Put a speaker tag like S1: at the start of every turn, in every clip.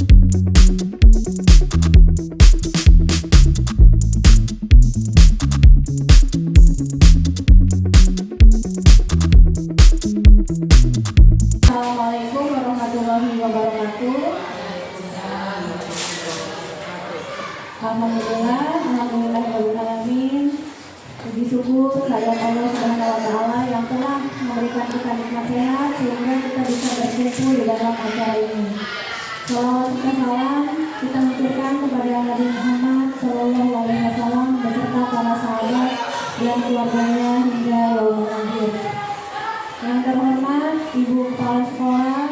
S1: Assalamualaikum warahmatullahi wabarakatuh. Alhamdulillahirobbilalamin. Puji syukur kehadirat Allah Subhanahu wa taala yang telah memberikan kita nikmat sehat sehingga kita bisa berkumpul di dalam acara ini. Salawat serta salam kita haturkan kepada Nabi Muhammad Shallallahu Alaihi Wasallam beserta para sahabat dan keluarganya hingga yaumul akhir. Yang terhormat Ibu Kepala Sekolah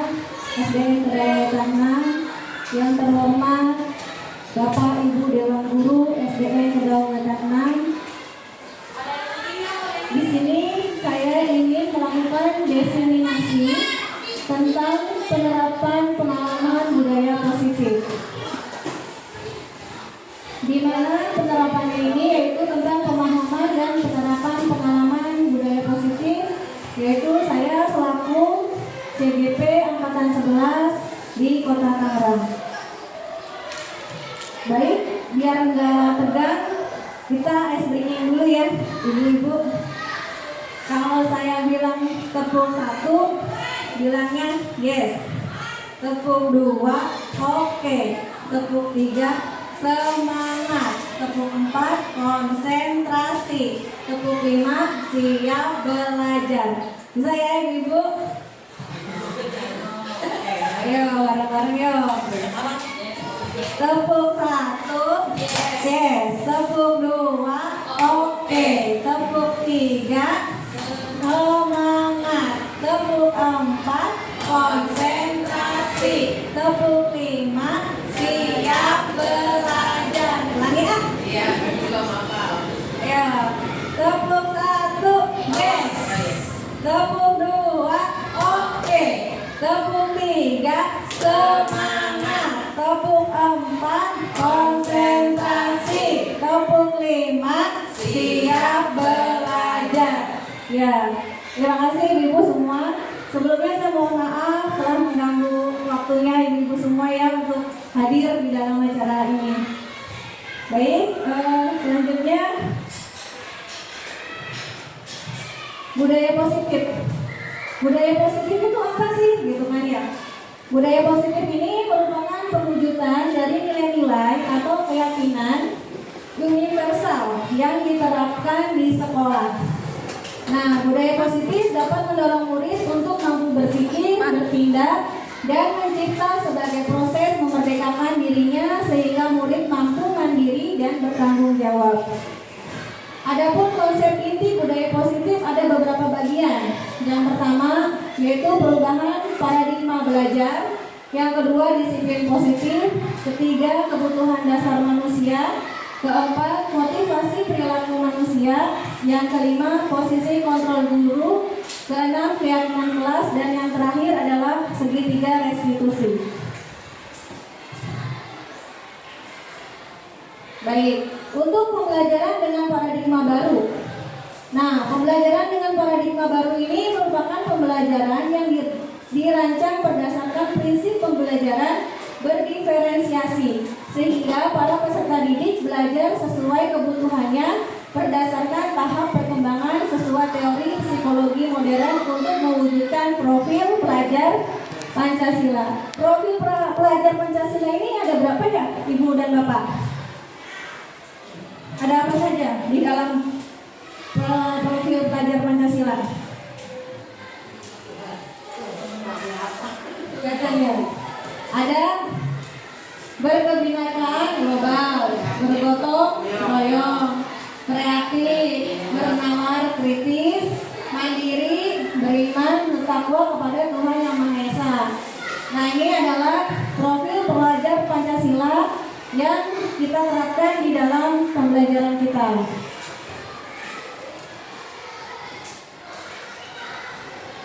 S1: SDN Kedaulatan 6, yang terhormat Bapak Ibu Dewan Guru SDN Kedaulatan 6. Di sini saya ingin melakukan diseminasi tentang penerapan pengalaman budaya positif. Di mana penerapannya ini yaitu tentang pemahaman dan penerapan pengalaman budaya positif, yaitu saya selaku CGP Angkatan 11 di Kota Tangerang. Baik, biar nggak tegang, kita ice breaking dulu ya, ibu-ibu. Kalau saya bilang tepung 1, bilangnya yes. Tepung 2, oke. Tepung 3, semangat. Tepung 4, konsentrasi. Tepung 5, siap belajar. Bisa ya ibu-ibu? Ayo bareng-bareng yuk. Tepung 1, yes. Tepung 2, oke. Tepung 3, semangat. Tepung 4, konsentrasi. Tepung 5, siap belajar. Ulangi ah.
S2: Iya, juga maaf.
S1: Ya. Tepung 1, yes. Tepung 2, oke. Tepung 3, semangat. Tepung 4, konsentrasi. Tepung 5, siap belajar. Ya, terima kasih ibu semua. Sebelumnya saya mohon maaf telah mengganggu waktunya ibu semua ya untuk hadir di dalam acara ini. Baik, selanjutnya budaya positif. Budaya positif itu apa sih, gitu kan ya? Budaya positif ini merupakan perwujudan dari nilai-nilai atau keyakinan universal yang diterapkan di sekolah. Nah, budaya positif dapat mendorong murid untuk mampu berpikir, bertindak, dan mencipta sebagai proses memerdekakan dirinya sehingga murid mampu mandiri dan bertanggung jawab. Adapun konsep inti budaya positif ada beberapa bagian. Yang pertama yaitu perubahan paradigma belajar. Yang kedua disiplin positif. Ketiga kebutuhan dasar manusia. Keempat motivasi perilaku manusia. Yang kelima posisi kontrol guru. Keenam keyakinan kelas. Dan yang terakhir adalah segitiga restitusi. Baik, untuk pembelajaran dengan paradigma baru. Nah, pembelajaran dengan paradigma baru ini merupakan pembelajaran yang dirancang berdasarkan prinsip pembelajaran berdiferensiasi, sehingga para peserta didik belajar sesuai kebutuhannya berdasarkan tahap perkembangan sesuai teori psikologi modern untuk mewujudkan profil pelajar Pancasila. Profil pelajar Pancasila ini ada berapa ya, Ibu dan Bapak? Ada apa saja di dalam profil pelajar Pancasila? Katanya ada berkebinekaan global, bergotong royong, kreatif, bernawar kritis, mandiri, beriman, bertakwa kepada Tuhan Yang Maha Esa. Nah, ini adalah profil pelajar Pancasila yang kita terapkan di dalam pembelajaran kita.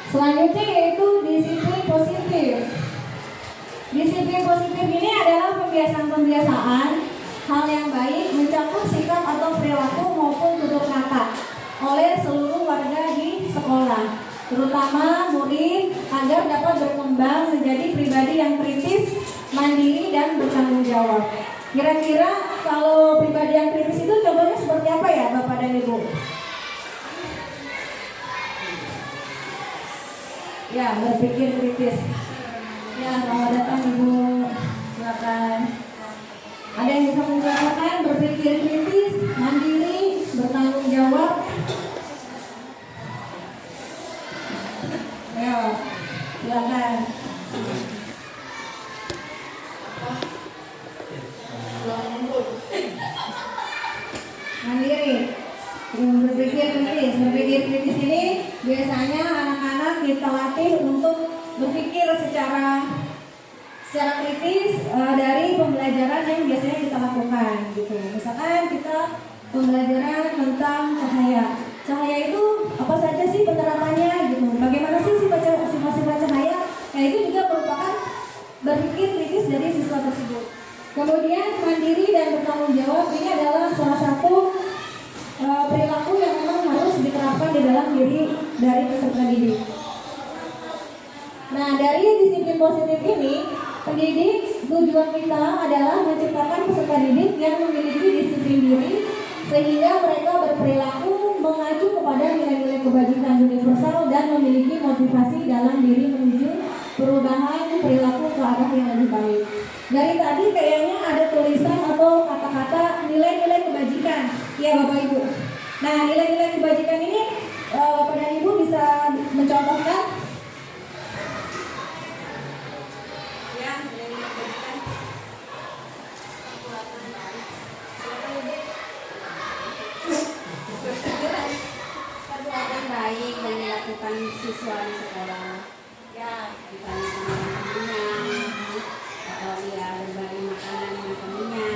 S1: Selanjutnya yaitu disiplin positif. Disiplin positif ini adalah pembiasaan-pembiasaan hal yang baik mencakup sikap atau perilaku maupun tutur kata oleh seluruh warga di sekolah, terutama murid, agar dapat berkembang menjadi pribadi yang kritis, mandiri, dan bertanggung jawab. Kira-kira kalau pribadi yang kritis itu contohnya seperti apa ya Bapak dan Ibu? Ya, berpikir kritis. Ya, selamat datang Ibu. Silakan. Ada yang bisa menjelaskan berpikir kritis, mandiri, bertanggung jawab? Ayo, silakan. Mandiri, berpikir kritis. Berpikir kritis ini biasanya anak-anak kita latih untuk berpikir secara kritis dari pembelajaran yang biasanya kita lakukan gitu. Misalkan kita pembelajaran tentang cahaya. Cahaya itu apa saja sih penerapannya gitu. Bagaimana sih sifat-sifat cahaya? Nah, itu juga merupakan berpikir kritis dari siswa tersebut. Kemudian mandiri dan bertanggung jawab ini adalah salah satu perilaku yang memang harus diterapkan di dalam diri dari peserta didik. Nah, dari disiplin positif ini, pendidik tujuan kita adalah menciptakan peserta didik yang memiliki disiplin diri sehingga mereka berperilaku mengacu kepada nilai-nilai kebajikan universal dan memiliki motivasi dalam diri menuju perubahan perilaku ke arah yang lebih baik. Dari tadi kayaknya ada tulisan atau kata-kata nilai-nilai kebajikan, ya Bapak Ibu. Nah, nilai-nilai kebajikan ini Bapak dan Ibu bisa mencontohkan? Ya, nilai-nilai kebajikan.
S3: Perbuatan baik yang dilakukan siswa di sekolah, ya misalnya teman-temannya atau dia berbagi makanan dengan temannya.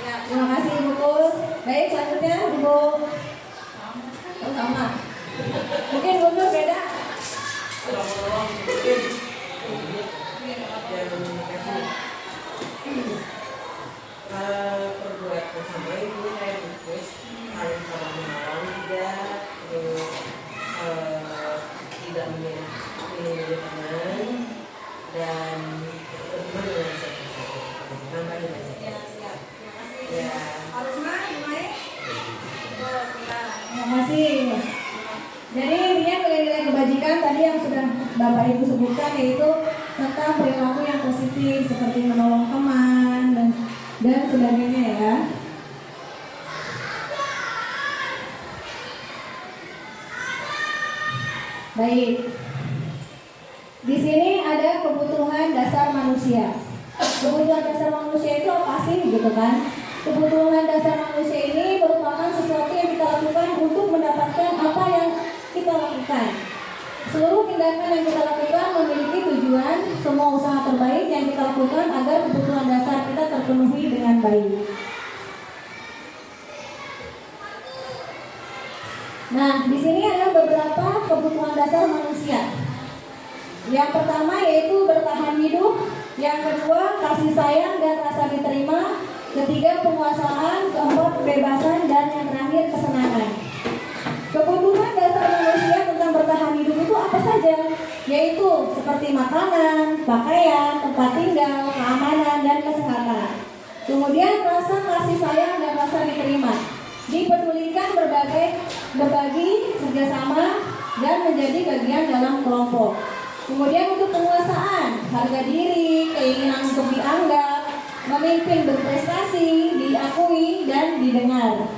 S1: Ya, terima kasih Ibu Kus. Baik, selanjutnya Ibu. Sama. Mungkin Guntur beda.
S2: Perbuatan bersama itu kayak request saling tolong menolong tidak, terus tidak memilih teman dan berteman dengan siapa-siapa. Namanya banyak.
S1: Ya, siap. Terima kasih.
S2: Ya.
S1: Harusnya gimana? Terima kasih. Jadi intinya nilai-nilai kebajikan tadi yang sudah Bapak Ibu sebutkan yaitu tentang perilaku yang positif seperti menolong teman dan sebagainya ya. Baik. Di sini ada kebutuhan dasar manusia. Kebutuhan dasar manusia itu apa sih gitu kan? Kebutuhan dasar manusia ini merupakan sesuatu yang kita lakukan untuk mendapatkan apa yang kita lakukan. Seluruh tindakan yang kita lakukan memiliki tujuan, semua usaha terbaik yang kita lakukan agar kebutuhan dasar kita terpenuhi dengan baik. Nah, di sini ada beberapa kebutuhan dasar manusia. Yang pertama yaitu bertahan hidup, yang kedua kasih sayang dan rasa diterima, ketiga penguasaan, keempat kebebasan, dan yang terakhir kesenangan. Kebutuhan dasar manusia tentang bertahan hidup itu apa saja? Yaitu seperti makanan, pakaian, tempat tinggal, keamanan, dan kesehatan. Kemudian rasa kasih sayang dan rasa diterima, dipedulikan, berbagi, kerjasama, dan menjadi bagian dalam kelompok. Kemudian untuk penguasaan, harga diri, keinginan untuk dianggap, memimpin, berprestasi, diakui, dan didengar.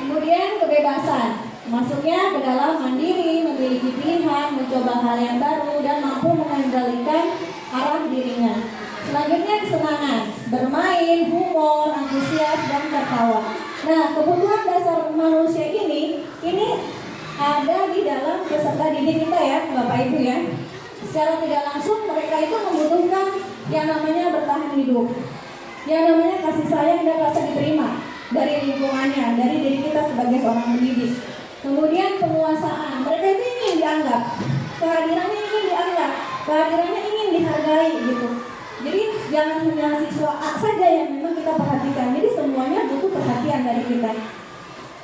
S1: Kemudian kebebasan, masuknya ke dalam mandiri, memiliki pilihan, mencoba hal yang baru, dan mampu mengendalikan arah dirinya. Selanjutnya kesenangan, bermain, humor, antusias, dan tertawa. Nah, kebutuhan dasar manusia ini ada di dalam peserta didik kita ya, Bapak Ibu ya. Secara tidak langsung mereka itu membutuhkan yang namanya bertahan hidup, yang namanya kasih sayang dan rasa diterima dari lingkungannya, dari diri kita sebagai seorang pendidik. Kemudian penguasaan, mereka itu ingin dianggap, kehadirannya ingin dianggap, kehadirannya ingin dihargai gitu. Jadi jangan hanya siswa A saja yang memang kita perhatikan, jadi semuanya butuh perhatian dari kita.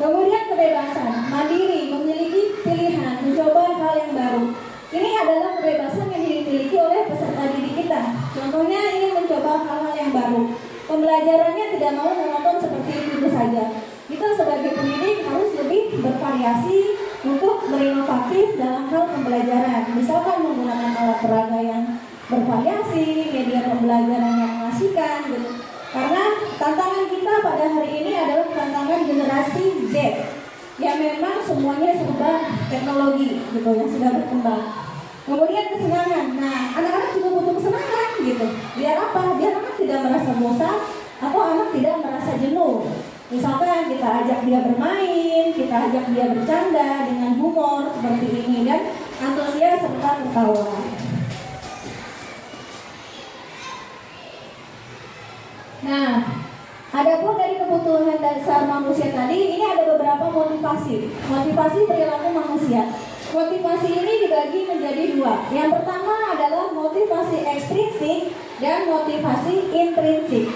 S1: Kemudian kebebasan, mandiri, memiliki pilihan, mencoba hal yang baru. Ini adalah kebebasan yang dimiliki oleh peserta didik kita. Contohnya ingin mencoba hal-hal yang baru. Pembelajarannya tidak mau menonton seperti itu saja. Kita sebagai pendidik harus lebih bervariasi untuk berinovatif dalam hal pembelajaran. Misalkan menggunakan alat peraga yang bervariasi, media pembelajaran yang mengasihkan gitu. Karena tantangan kita pada hari ini adalah tantangan generasi Z yang memang semuanya serba teknologi gitu, yang sudah berkembang. Kemudian kesenangan. Nah, anak-anak juga butuh kesenangan gitu. Biar apa? Biar anak tidak merasa bosan atau anak tidak merasa jenuh. Misalkan kita ajak dia bermain, kita ajak dia bercanda dengan humor seperti ini dan antusias serta tertawa. Nah, adapun dari kebutuhan dasar manusia tadi, ini ada beberapa motivasi. Motivasi perilaku manusia. Motivasi ini dibagi menjadi dua. Yang pertama adalah motivasi ekstrinsik dan motivasi intrinsik.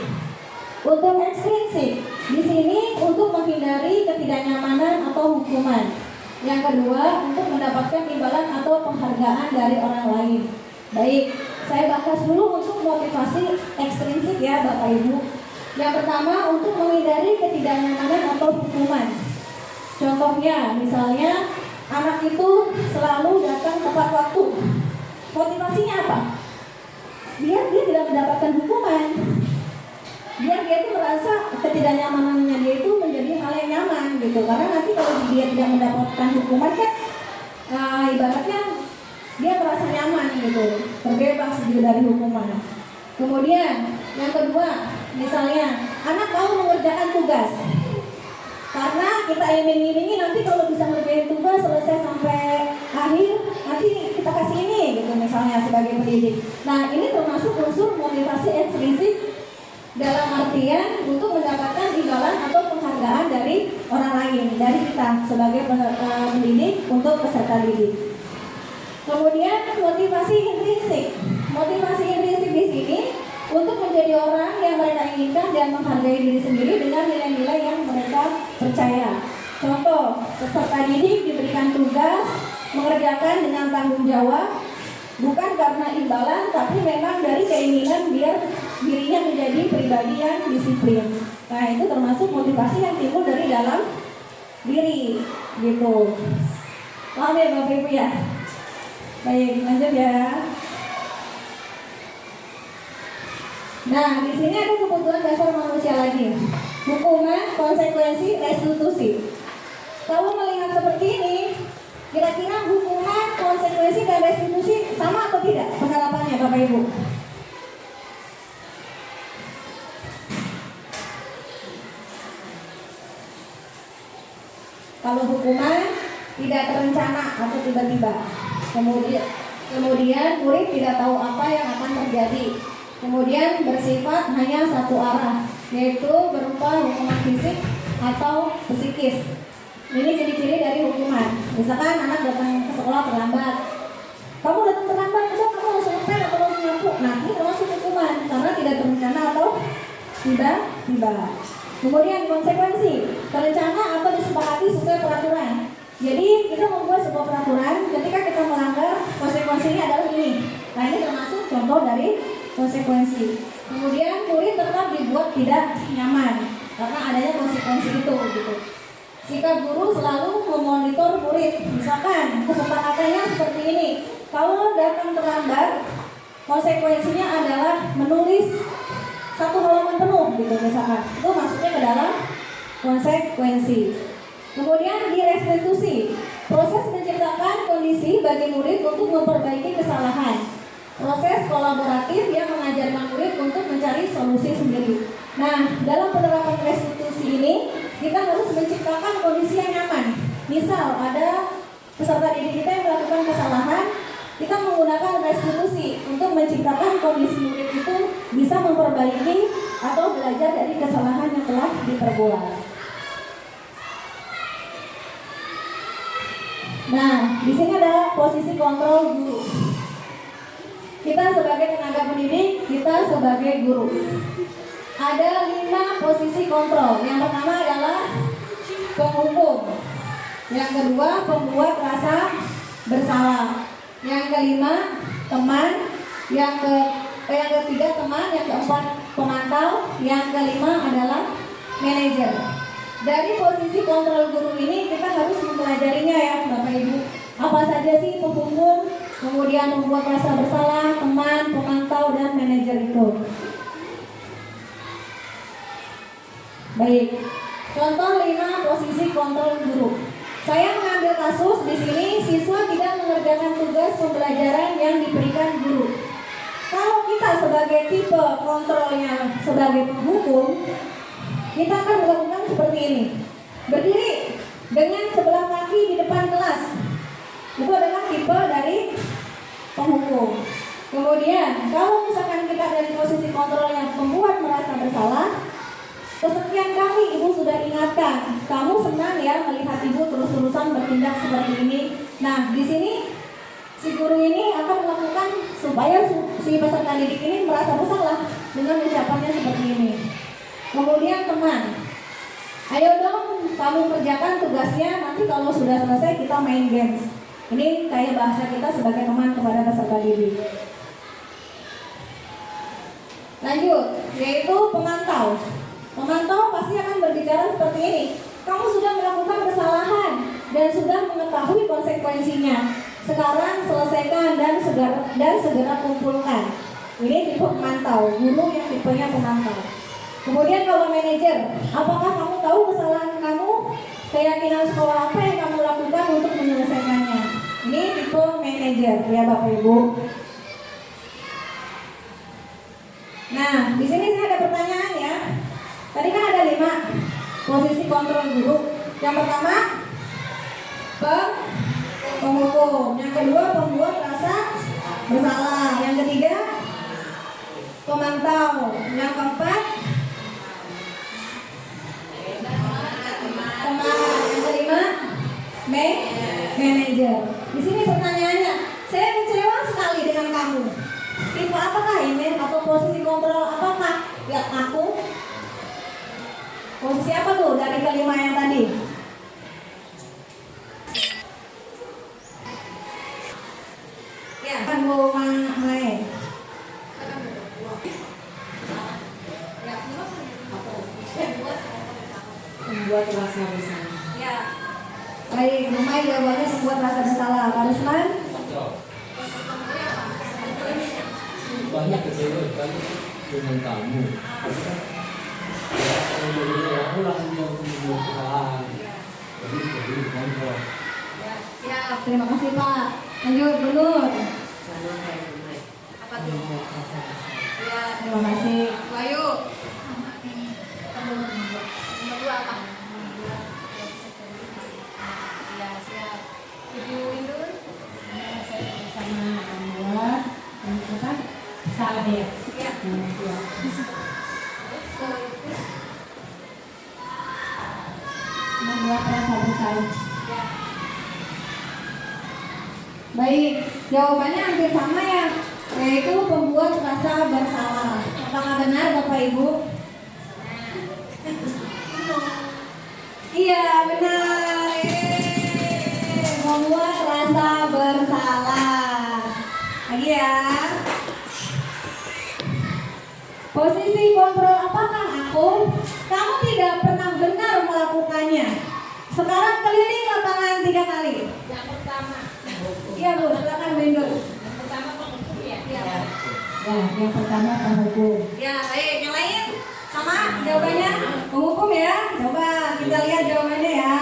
S1: Untuk ekstrinsik, di sini untuk menghindari ketidaknyamanan atau hukuman. Yang kedua, untuk mendapatkan imbalan atau penghargaan dari orang lain. Baik, saya bahas dulu untuk motivasi ekstrinsik ya Bapak Ibu. Yang pertama, untuk menghindari ketidaknyamanan atau hukuman. Contohnya, misalnya anak itu selalu datang tepat waktu. Motivasinya apa? Biar dia tidak mendapatkan hukuman. Biar dia itu merasa ketidaknyamanannya dia itu menjadi hal yang nyaman gitu. Karena nanti kalau dia tidak mendapatkan hukuman kan ibaratnya dia merasa nyaman gitu, terbebas dari hukuman. Kemudian yang kedua, misalnya anak mau mengerjakan tugas. Karena kita iming-imingi nanti kalau bisa ngerjain tugas selesai sampai akhir, nanti kita kasih ini gitu misalnya sebagai pendidik. Nah, ini termasuk unsur motivasi ekstrinsik dalam artian untuk mendapatkan imbalan atau penghargaan dari orang lain, dari kita sebagai pendidik untuk peserta didik. Kemudian motivasi intrinsik. Motivasi intrinsik di sini untuk menjadi orang yang mereka inginkan dan menghargai diri sendiri dengan nilai-nilai yang mereka percaya. Contoh, peserta didik diberikan tugas mengerjakan dengan tanggung jawab, bukan karena imbalan, tapi memang dari keinginan biar dirinya menjadi pribadi yang disiplin. Nah, itu termasuk motivasi yang timbul dari dalam diri, gitu. Paham ya Bapak Ibu ya? Baik, lanjut ya. Nah, di sini ada kebutuhan dasar manusia lagi. Hukuman, konsekuensi, restitusi. Kalau melihat seperti ini, kira-kira hukuman, konsekuensi, dan restitusi sama atau tidak penerapannya Bapak Ibu? Kalau hukuman tidak terencana atau tiba-tiba. Kemudian murid tidak tahu apa yang akan terjadi. Kemudian bersifat hanya satu arah, yaitu berupa hukuman fisik atau psikis. Ini ciri-ciri dari hukuman. Misalkan anak datang ke sekolah terlambat. Kamu datang terlambat, udah kamu langsung ngepel atau langsung nyapu. Nah, ini termasuk hukuman karena tidak terencana atau tiba-tiba. Kemudian konsekuensi, terencana atau disepakati sesuai peraturan. Jadi kita membuat sebuah peraturan, ketika kita melanggar, konsekuensinya adalah ini. Nah, ini termasuk contoh dari konsekuensi. Kemudian murid tetap dibuat tidak nyaman karena adanya konsekuensi itu gitu. Sikap guru selalu memonitor murid. Misalkan kesepakatannya seperti ini. Kalau datang terlambat, konsekuensinya adalah menulis satu halaman penuh gitu misalkan. Itu masuknya ke dalam konsekuensi. Kemudian di restitusi, proses menciptakan kondisi bagi murid untuk memperbaiki kesalahan. Proses kolaboratif yang mengajarkan murid untuk mencari solusi sendiri. Nah, dalam penerapan restitusi ini, kita harus menciptakan kondisi yang nyaman. Misal, ada peserta didik kita yang melakukan kesalahan, kita menggunakan restitusi untuk menciptakan kondisi murid itu bisa memperbaiki atau belajar dari kesalahan yang telah diperbuat. Nah, di sini ada posisi kontrol guru. Kita sebagai tenaga pendidik, kita sebagai guru. Ada 5 posisi kontrol. Yang pertama adalah penghukum. Yang kedua, pembuat rasa bersalah. Yang kelima teman, yang ketiga teman, yang keempat pemantau, yang kelima adalah manajer. Dari posisi kontrol guru ini kita harus mempelajarinya ya Bapak Ibu. Apa saja sih penghukum, kemudian membuat rasa bersalah, teman, pemantau, dan manajer itu. Baik. Contoh 5 posisi kontrol guru. Saya mengambil kasus di sini siswa tidak mengerjakan tugas pembelajaran yang diberikan guru. Kalau kita sebagai tipe kontrolnya sebagai penghukum, kita akan melakukan seperti ini. Berdiri dengan sebelah kaki di depan kelas. Itu adalah tipe dari penghukum. Kemudian, kalau misalkan kita dari posisi kontrol yang membuat merasa bersalah, kesekian kali ibu sudah ingatkan, kamu senang ya melihat ibu terus-terusan bertindak seperti ini. Nah, di sini si guru ini akan melakukan supaya si peserta didik ini merasa bersalah dengan ucapannya seperti ini. Kemudian teman, ayo dong kamu kerjakan tugasnya, nanti kalau sudah selesai kita main games. Ini kayak bahasa kita sebagai teman kepada peserta didik. Lanjut, yaitu pemantau. Pemantau pasti akan berbicara seperti ini. Kamu sudah melakukan kesalahan dan sudah mengetahui konsekuensinya. Sekarang selesaikan dan segera kumpulkan. Ini tipe pemantau, guru yang tipenya pemantau. Kemudian kalau manajer, apakah kamu tahu kesalahan kamu? Keyakinan sekolah apa yang kamu lakukan untuk menyelesaikannya? Ini tipe manajer ya Bapak Ibu. Nah, di sini saya ada pertanyaan ya. Tadi kan ada 5 posisi kontrol guru. Yang pertama penghukum, yang kedua pembuat rasa bersalah, yang ketiga pemantau, yang keempat teman, yang kelima manajer. Di sini pertanyaannya, saya kecewa sekali dengan kamu. Tipe apakah ini atau posisi kontrol apakah yang aku? Posisi apa tuh dari kelima yang tadi? Ya, kan Bu Mae.
S2: Membuat rasa bersalah.
S1: Ya. Baik, Bu Mae jawabannya membuat rasa bersalah. Pak Rusman?
S4: Banyak kecewa dengan kamu. Aku langsung membuat kesalahan. Jadi kontrol.
S1: Siap, terima kasih Pak. Lanjut, Bu Nur.
S2: Sama kayak gimana?
S1: Apa tuh?
S2: Membuat rasa bersalah.
S1: Ya, terima kasih. Bayu. Nomor 2 apa? Ya, siap. Ibu Indul.
S3: Saya bersama membuat apa? Salah ya.
S1: Ya.
S3: Membuat rasa bersalah.
S1: Baik, jawabannya hampir sama ya, yaitu pembuat rasa bersalah. Apakah benar Bapak Ibu? Iya benar. Membuat rasa bersalah. Lagi ya. Posisi kontrol apakah aku? Kamu tidak pernah benar melakukannya. Sekarang keliling lapangan 3 kali.
S3: Yang pertama.
S1: Iya Bu, silakan Bu Indul.
S3: Yang pertama penghukum ya.
S1: Ya.
S3: Ya, yang pertama penghukum.
S1: Ya, baik. Yang lain sama jawabannya penghukum ya. Coba kita lihat jawabannya ya.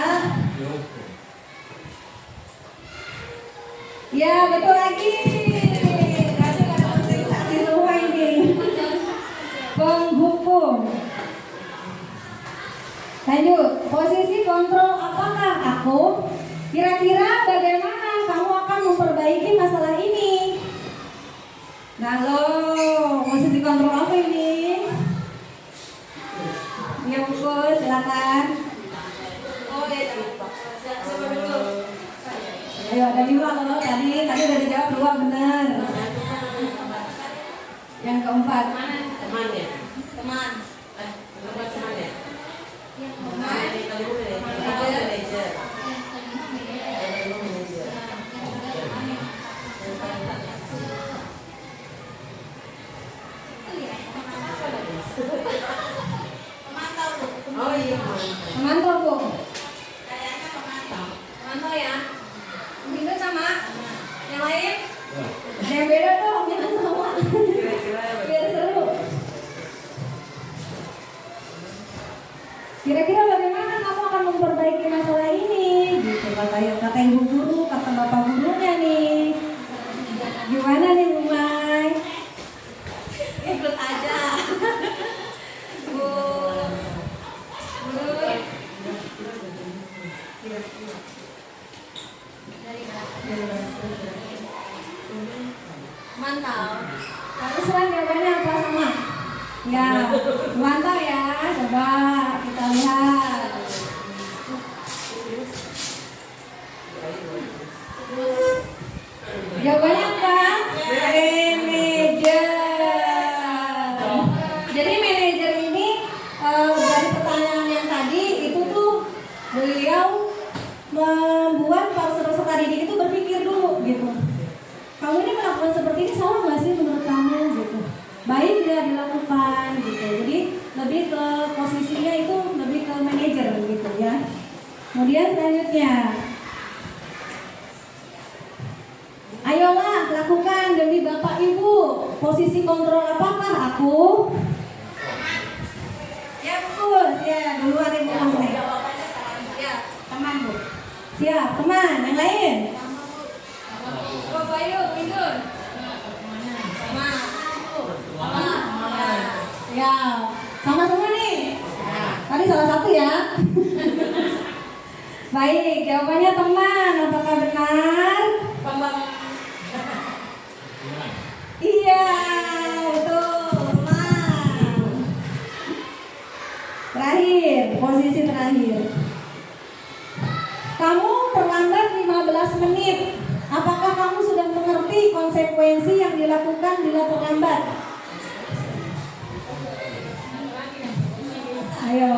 S1: Ya, betul lagi. Kasih konsentrasi semua ini. Penghukum. Lanjut, posisi kontrol apakah aku? Kira-kira bagaimana kamu akan memperbaiki masalah ini? Nah lo, posisi kontrol apa ini? Ya buku, silakan. Oh ya, coba dulu. Ayo, ada 5 kalau tadi udah dijawab 2 benar. Yang keempat,
S2: Teman ya?
S1: teman.
S2: Nomor teman ya?
S1: Teman.
S2: Manajer.
S1: Memantau Bu.
S3: Kayaknya pemantau.
S1: Memantau ya. Itu sama. Yang lain?
S4: Ya.
S1: Ada yang beda dong, kita sama.
S2: Kira-kira
S1: Biar seru. Kira-kira bagaimana kamu akan memperbaiki masalah ini? Gitu kata ibu guru, kata bapak gurunya nih. Gimana nih Bu Mai? Ikut aja. Bu. Mantap. Lalu selain jawabannya apa sama? Ya, mantap ya. Coba kita lihat. Jawabannya apa? Manajer. Jadi manajer ini dari pertanyaan yang tadi itu tuh beliau membuat peserta didik itu berpikir dulu gitu. Kamu ini melakukan seperti ini salah nggak sih menurut kamu gitu? Baik nggak dilakukan gitu. Jadi lebih ke posisinya itu lebih ke manajer gitu ya. Kemudian selanjutnya, ayolah lakukan demi Bapak Ibu. Posisi kontrol apakah aku? Ya bagus ya. Duluan Ibu langsung. Ya teman Bu. Siap teman. Yang lain? Bapak Ayu, Indun. Sama. Ya, sama semua nih. Tadi salah satu ya. Baik, jawabannya teman. Apakah benar? Iya, betul. Teman. Terakhir, posisi terakhir. Kamu terlambat 15 menit. Apakah kamu sudah mengerti konsekuensi yang dilakukan bila terlambat? Ayo,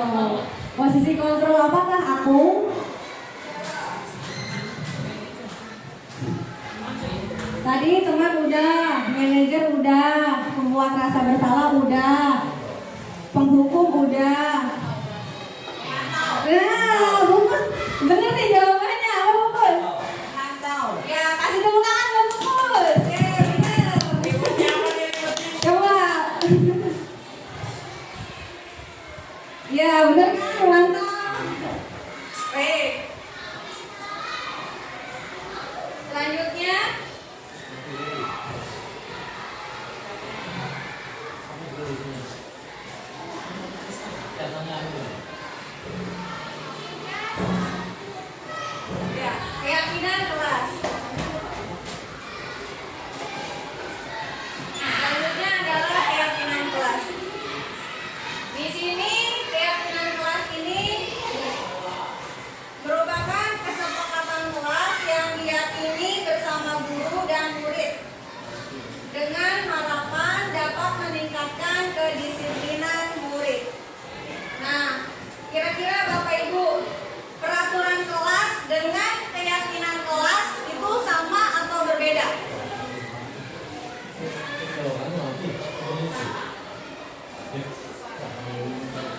S1: posisi kontrol apakah aku? Tadi teman udah, manajer udah, membuat rasa bersalah udah, penghukum udah. Nah, bungkus, bener nih jawabannya, apa bungkus?
S3: Pemantau.
S1: Ya, kasih tepuk tangan Bang Bungkus. Ya, bener. Coba. Ya, bener kan? Mantap. Baik. Selanjutnya, ya, keyakinan kelas. Selanjutnya adalah keyakinan kelas. Di sini keyakinan kelas ini merupakan kesepakatan kelas yang diyakini bersama guru dan murid dengan harapan dapat meningkatkan kedisiplinan murid. Nah, kira-kira Bapak Ibu, peraturan kelas dengan keyakinan kelas itu sama atau berbeda?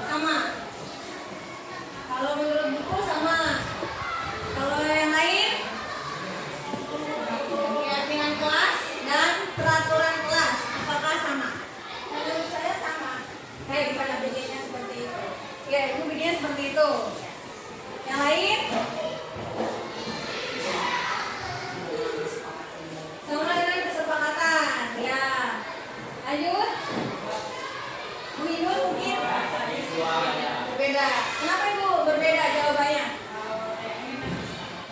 S1: Sama. Kalau menurut buku sama. Kalau yang lain, keyakinan kelas dan peraturan kelas apakah sama?
S3: Menurut saya sama.
S1: Baik,
S3: Pada bedanya seperti itu.
S1: ya itu begini seperti itu. Yang lain? Sama dengan kesepakatan. Ya. Lanjut. Bu Inul mungkin berbeda. Kenapa Ibu berbeda jawabannya?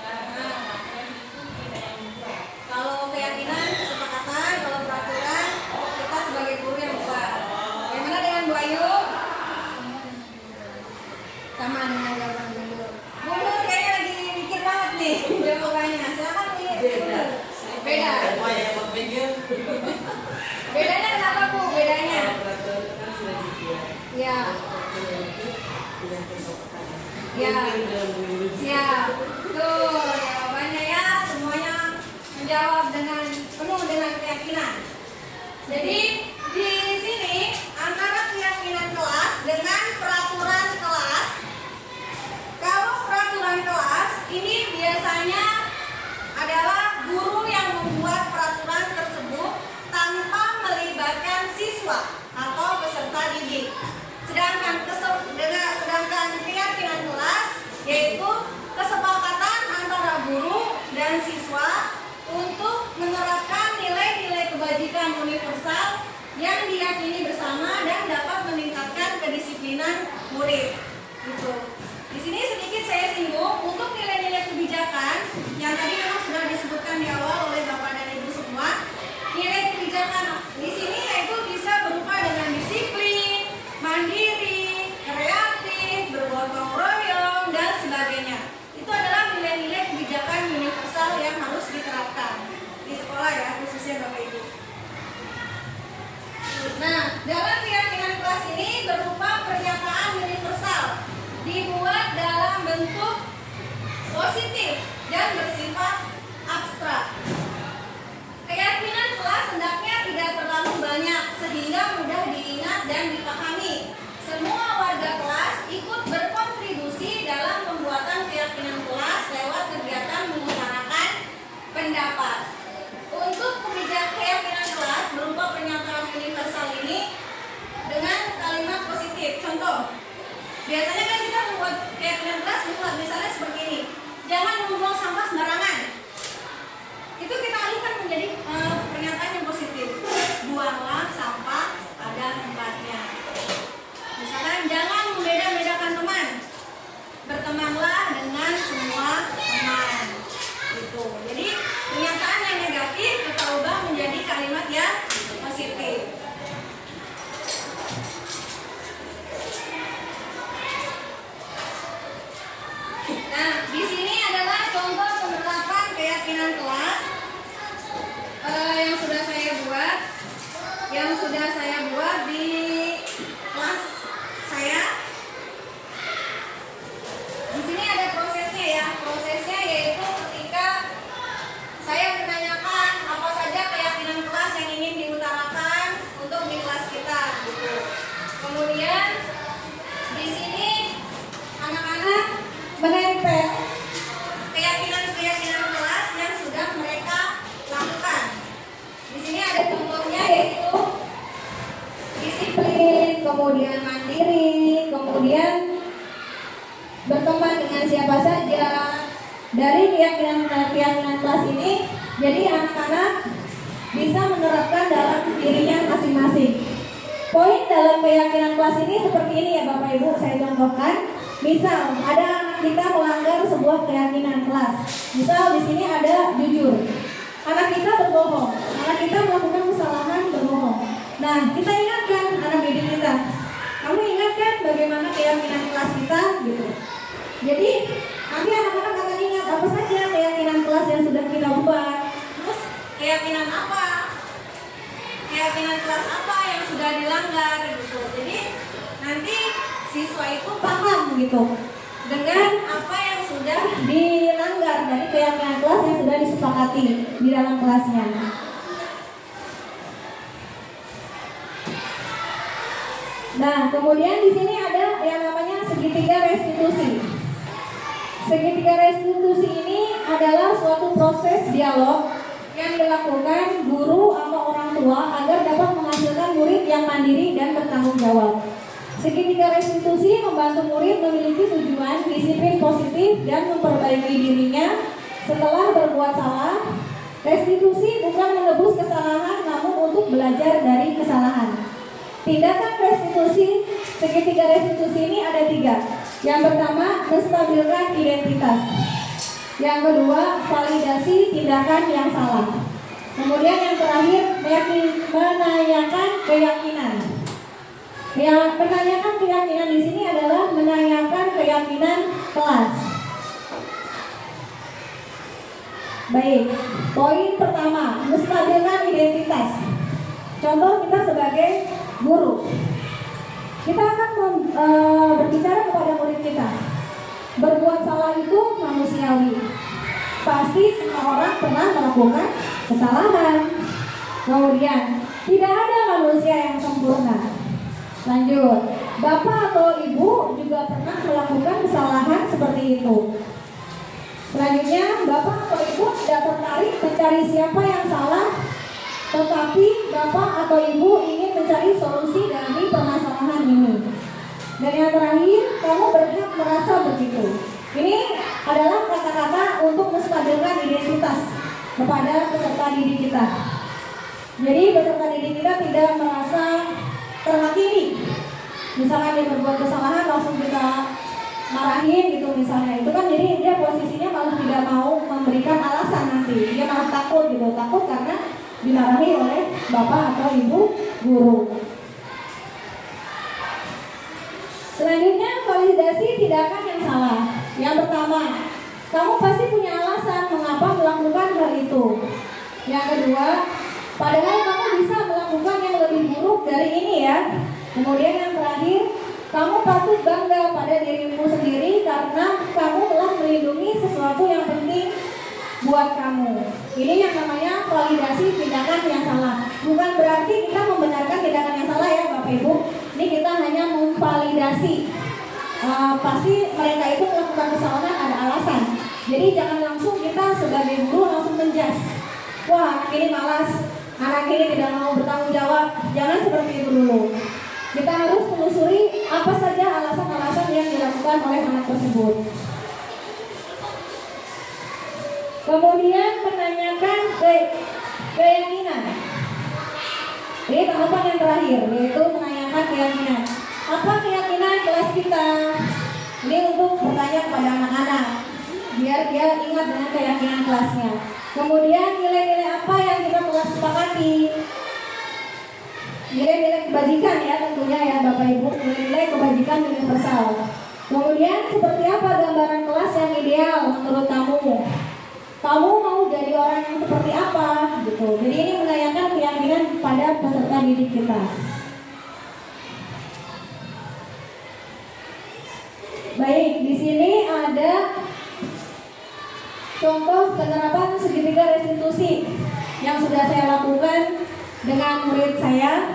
S1: Nah, kalau keyakinan kesepakatan, kalau peraturan kita sebagai guru yang buat. Bagaimana dengan Bu Ayu? Sama dengan jawaban Bu Nur. Bu Nur kayaknya lagi mikir banget nih jawabannya. Silakan nih. Beda. Bedanya kenapa Bu? Bedanya? Ya. Ya. Ya. Tuh jawabannya ya semuanya menjawab dengan penuh dengan keyakinan. Jadi di sini antara keyakinan kelas dengan peraturan kelas universal yang diyakini bersama dan dapat meningkatkan kedisiplinan murid. Gitu. Di sini sedikit saya singgung untuk nilai-nilai kebijakan yang tadi memang sudah disebutkan di awal oleh Bapak dan Ibu semua. Nilai kebijakan di sini yaitu bisa berupa dengan disiplin, mandiri, kreatif, bergotong royong, dan sebagainya. Itu adalah nilai-nilai kebijakan universal yang harus diterapkan di sekolah ya, khususnya Bapak Ibu. Nah, dalam keyakinan kelas ini berupa pernyataan universal dibuat dalam bentuk positif dan bersifat abstrak. Keyakinan kelas hendaknya tidak terlalu banyak sehingga mudah diingat dan dipahami. Semua warga kelas ikut berkontribusi dalam pembuatan keyakinan kelas lewat kegiatan mengutarakan pendapat. Untuk keyakinan kelas berupa pernyataan universal ini dengan kalimat positif. Contoh, biasanya kan kita membuat keyakinan kelas misalnya seperti ini. Jangan membuang sampah sembarangan. Itu kita alihkan menjadi pernyataan yang positif. Buanglah sampah pada tempatnya. Misalkan jangan membeda-bedakan teman. Bertemanlah dengan semua teman. Gitu. Jadi pernyataan yang negatif kita ubah menjadi kalimat yang positif. Nah, di sini adalah contoh penerapan keyakinan kelas yang sudah saya buat di kelas saya. Di sini ada prosesnya ya. Prosesnya yaitu ketika saya menanyakan apa saja keyakinan kelas yang ingin diutarakan untuk di kelas kita, gitu. Kemudian di sini anak-anak menempel keyakinan kelas yang sudah mereka lakukan. Di sini ada contohnya yaitu disiplin, kemudian mandiri, kemudian berteman dengan siapa saja. Dari keyakinan kelas ini, jadi anak-anak bisa menerapkan dalam dirinya masing-masing. Poin dalam keyakinan kelas ini seperti ini ya Bapak Ibu, saya contohkan. Misal ada anak kita melanggar sebuah keyakinan kelas. Misal di sini ada jujur. Anak kita berbohong. Anak kita melakukan kesalahan berbohong. Nah, kita ingatkan anak didik kita. Kamu ingatkan bagaimana keyakinan kelas kita gitu. Jadi nanti anak-anak akan ingat apa saja keyakinan kelas yang sudah kita buat. Terus keyakinan apa? Keyakinan kelas apa yang sudah dilanggar gitu. Jadi nanti siswa itu paham gitu dengan apa yang sudah dilanggar dari keyakinan kelas yang sudah disepakati di dalam kelasnya. Nah, kemudian di sini ada yang namanya segitiga restitusi. Segitiga restitusi ini adalah suatu proses dialog yang dilakukan guru sama orang tua agar dapat menghasilkan murid yang mandiri dan bertanggung jawab. Segitiga restitusi membantu murid memiliki tujuan disiplin positif dan memperbaiki dirinya setelah berbuat salah. Restitusi bukan menebus kesalahan, namun untuk belajar dari kesalahan. Tindakan restitusi, segitiga restitusi ini ada 3. Yang pertama, menstabilkan identitas. Yang kedua, validasi tindakan yang salah. Kemudian yang terakhir, menanyakan keyakinan. Yang menanyakan keyakinan di sini adalah menanyakan keyakinan kelas. Baik, poin pertama, menstabilkan identitas. Contoh kita sebagai guru, kita akan berbicara kepada murid kita. Berbuat salah itu manusiawi. Pasti semua orang pernah melakukan kesalahan. Kemudian, tidak ada manusia yang sempurna. Lanjut, Bapak atau Ibu juga pernah melakukan kesalahan seperti itu. Selanjutnya, Bapak atau Ibu tidak tertarik mencari siapa yang salah, tetapi Bapak atau Ibu ingin mencari solusi dari permasalahan ini. Dan yang terakhir, kamu berhak merasa begitu. Ini adalah kata-kata untuk menstabilkan identitas kepada peserta didik kita. Jadi peserta didik kita tidak merasa terhakimi. Misalnya dia berbuat kesalahan langsung kita marahin gitu misalnya, itu kan jadi dia posisinya malah tidak mau memberikan alasan nanti, dia malah takut gitu, takut karena dimarahi oleh bapak atau ibu guru. Selanjutnya validasi tindakan yang salah. Yang pertama, kamu pasti punya alasan mengapa melakukan hal itu. Yang kedua, padahal kamu bisa melakukan yang lebih buruk dari ini ya. Kemudian yang terakhir, kamu patut bangga pada dirimu sendiri karena kamu telah melindungi sesuatu yang penting buat kamu. Ini yang namanya validasi tindakan yang salah. Bukan berarti kita membenarkan tindakan yang salah ya Bapak Ibu. Ini kita hanya memvalidasi. Pasti mereka itu melakukan kesalahan ada alasan. Jadi jangan langsung kita sebagai guru langsung menjudge. Wah, anak ini malas, anak ini tidak mau bertanggung jawab. Jangan seperti itu dulu. Kita harus menelusuri apa saja alasan-alasan yang dilakukan oleh anak tersebut. Kemudian menanyakan keyakinan. Ini tahapan yang terakhir, yaitu menanyakan keyakinan. Apa keyakinan kelas kita? Ini untuk bertanya kepada anak-anak, biar dia ingat dengan keyakinan kelasnya. Kemudian nilai-nilai apa yang kita telah sepakati? Nilai-nilai kebajikan ya tentunya ya Bapak Ibu, nilai-nilai kebajikan universal. Kemudian seperti apa gambaran kelas yang ideal menurut kamu? Kamu mau jadi orang yang seperti apa gitu. Jadi ini menanyakan keyakinan pada peserta didik kita. Baik, di sini ada contoh penerapan segitiga restitusi yang sudah saya lakukan dengan murid saya.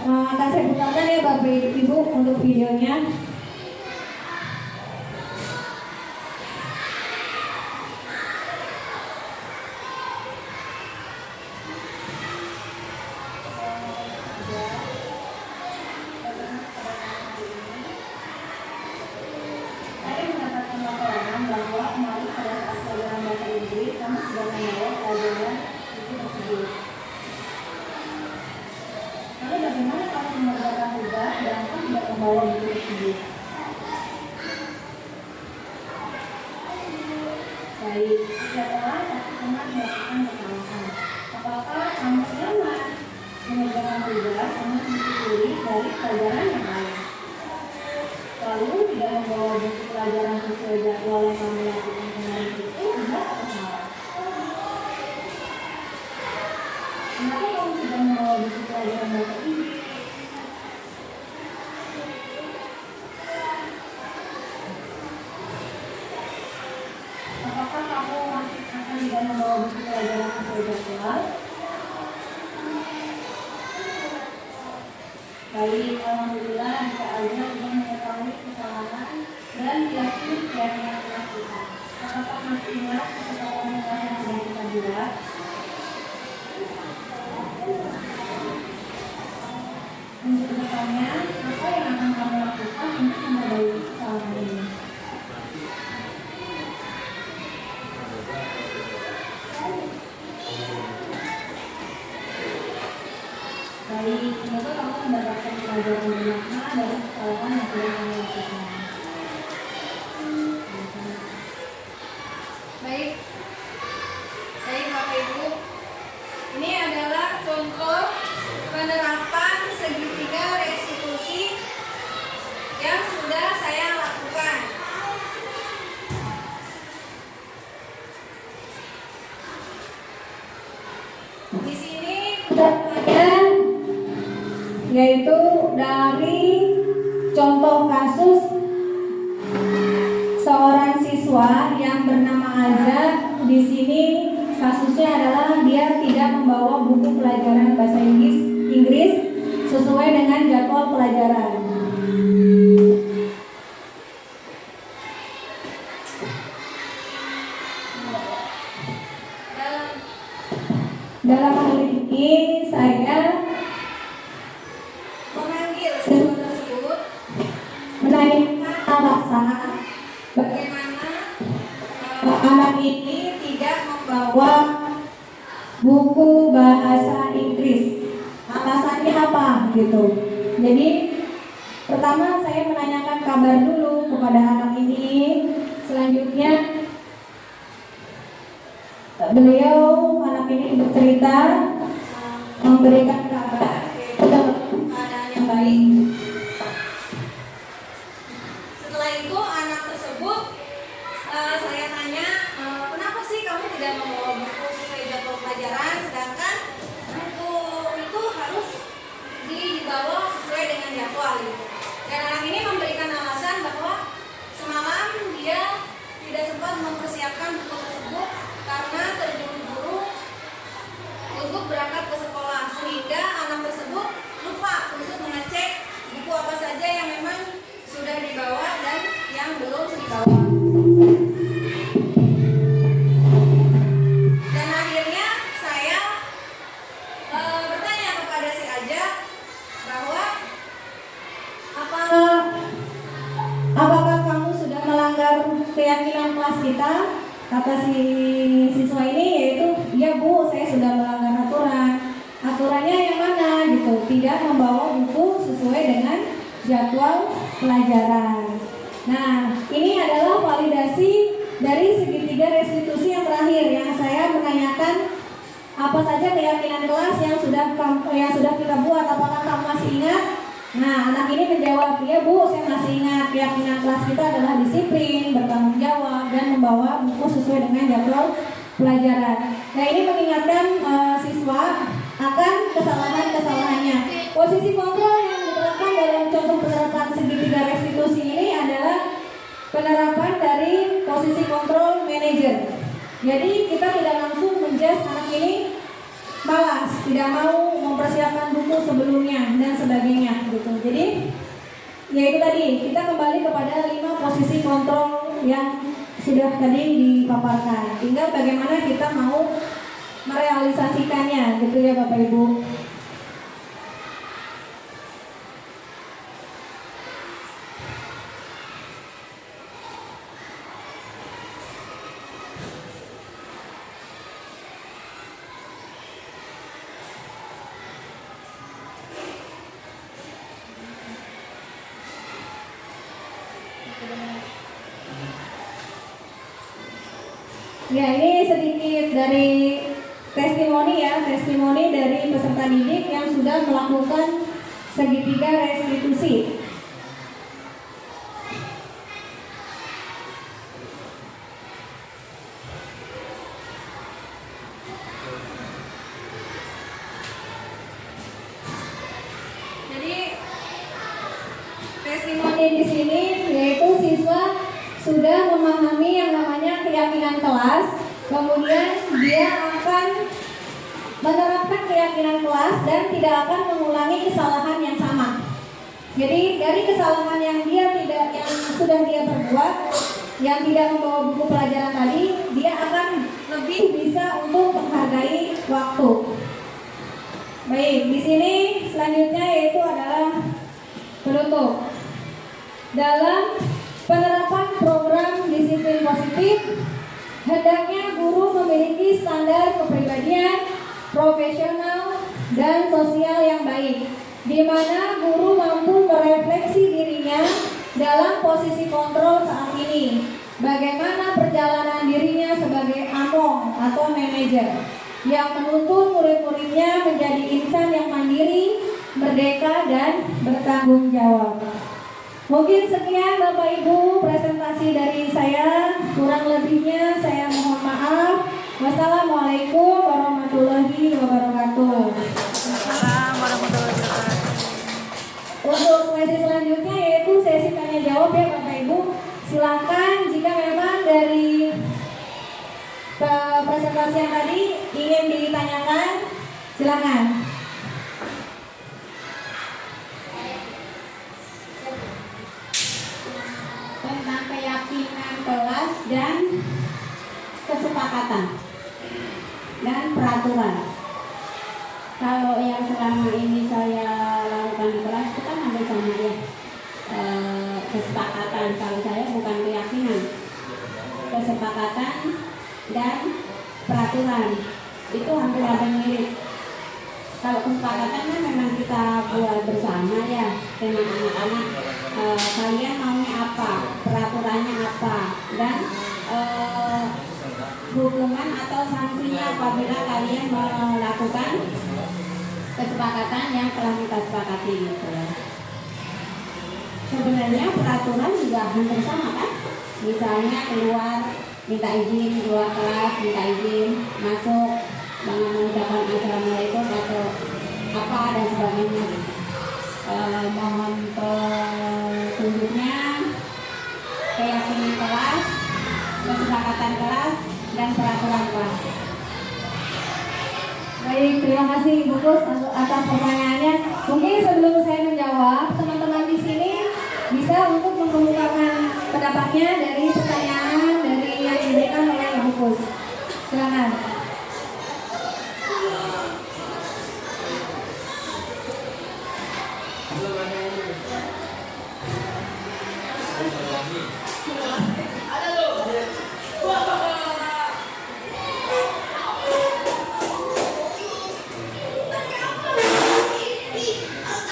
S1: Akan saya putarkan ya Bapak Ibu untuk videonya. Baik, setelah pasti pernah melakukan kesalahan. Apakah kamu pernah mengerjakan tugas kamu mencuri dari pelajaran yang lain? Lalu tidak membawa buku pelajaran sesuai jadwal yang kamu lakukan kemarin itu benar atau salah? Kenapa kamu tidak membawa buku pelajaran bahasa Inggris? Apakah kamu masih akan tidak membawa buku pelajaran sesuai jadwal? Baik, alhamdulillah jika Anda sudah mengetahui kesalahan dan yakin yang dilakukan. Apakah masih ingat kesalahan yang sudah kita buat? Untuk kedepannya, apa yang akan kamu lakukan untuk memperbaiki kesalahan ini? Baik, semoga kamu mendapatkan pelajaran bermakna dari kesalahan yang sudah kamu lakukan.
S5: Baik, Bapak Ibu, ini adalah contoh penerapan segitiga restitusi yang sudah saya lakukan. Di sini
S1: yaitu dari contoh kasus seorang siswa yang bernama Azza. Di sini kasusnya adalah dia tidak membawa buku pelajaran bahasa Inggris sesuai dengan jadwal pelajaran. Dalam hal ini saya
S5: memanggil siswa tersebut
S1: menanyakan alasan
S5: bagaimana
S1: anak ini tidak membawa buku bahasa Inggris pesannya apa gitu. Jadi pertama saya menanyakan kabar dulu kepada anak ini. Selanjutnya beliau anak ini bercerita, memberikan kabar yaitu dalam keadaan yang baik.
S5: Setelah itu anak tersebut saya tanya, kenapa sih kamu tidak membawa buku sesuai jadwal pelajaran, sedangkan buku itu harus dibawa sesuai dengan jadwal gitu. Dan anak ini memberikan alasan bahwa semalam dia tidak sempat mempersiapkan buku tersebut karena terburu-buru untuk berangkat ke sekolah, sehingga anak tersebut lupa untuk mengecek buku apa saja yang memang sudah dibawa dan yang belum dibawa. Dan akhirnya saya bertanya kepada si Aja bahwa
S1: Apakah kamu sudah melanggar keyakinan kelas kita? Kata si siswa ini, yaitu, iya Bu, saya sudah melanggar aturan. Aturannya yang mana gitu? Tidak membawa buku sesuai dengan jadwal pelajaran. Nah, ini adalah validasi dari segitiga restitusi yang terakhir, yang saya menanyakan apa saja keyakinan kelas yang sudah kita buat. Apakah kamu masih ingat? Nah, anak ini menjawab, iya Bu, saya masih ingat. Keyakinan kelas kita adalah disiplin, bertanggung jawab, dan membawa buku sesuai dengan jadwal pelajaran. Nah, ini mengingatkan siswa akan kesalahan-kesalahannya. Posisi kontrol yang diterapkan dalam contoh penerapan segitiga restitusi ini adalah penerapan dari posisi kontrol manajer. Jadi kita tidak langsung menjudge anak ini malas, tidak mau mempersiapkan buku sebelumnya dan sebagainya gitu. Jadi ya itu tadi, kita kembali kepada 5 posisi kontrol yang sudah tadi dipaparkan. Tinggal bagaimana kita mau merealisasikannya gitu ya Bapak Ibu. Ya, ini sedikit dari testimoni dari peserta didik yang sudah melakukan segitiga restitusi.
S5: jadi
S1: Testimoni di sini yaitu siswa sudah memahami yang namanya keyakinan kelas, kemudian dia akan menerapkan keyakinan kelas dan tidak akan mengulangi kesalahan yang sama. Jadi dari kesalahan yang sudah dia perbuat, yang tidak membawa buku pelajaran tadi, dia akan lebih bisa untuk menghargai waktu. Baik, di sini selanjutnya yaitu adalah penutup. Dalam penerapan program disiplin positif, hendaknya guru memiliki standar kepribadian, profesional, dan sosial yang baik, di mana guru mampu merefleksi dirinya dalam posisi kontrol saat ini, bagaimana perjalanan dirinya sebagai among atau manajer yang menuntun murid-muridnya menjadi insan yang mandiri, merdeka, dan bertanggung jawab. Mungkin sekian Bapak Ibu presentasi dari saya, kurang lebihnya saya mohon maaf. Wassalamualaikum warahmatullahi wabarakatuh. Untuk sesi selanjutnya yaitu sesi tanya jawab ya Bapak Ibu. Silakan jika memang dari presentasi yang tadi ingin ditanyakan, silakan.
S3: Tentang keyakinan kelas dan kesepakatan dan peraturan. Kalau yang selama ini saya lakukan di kelas itu kan hampir sama ya, kesepakatan. Kalau saya bukan keyakinan, kesepakatan dan peraturan itu hampir mirip. Kalau kesepakatan kan memang kita dengan anak-anak, kalian maunya apa, peraturannya apa, dan hukuman atau sanksinya apabila kalian melakukan kesepakatan yang telah kita sepakati gitu ya. Sebenarnya peraturan juga hampir sama kan? Misalnya keluar minta izin, keluar kelas minta izin, masuk dengan mengucapkan assalamualaikum atau apa dan sebagainya. Mohon petunjuknya, keyakinan kelas, kesepakatan kelas, dan peraturan kelas.
S1: Baik, terima kasih Ibu Kus atas pertanyaannya. Mungkin sebelum saya menjawab, teman-teman di sini bisa untuk mengemukakan pendapatnya dari pertanyaan dari yang diberikan oleh Ibu Kus. Silakan.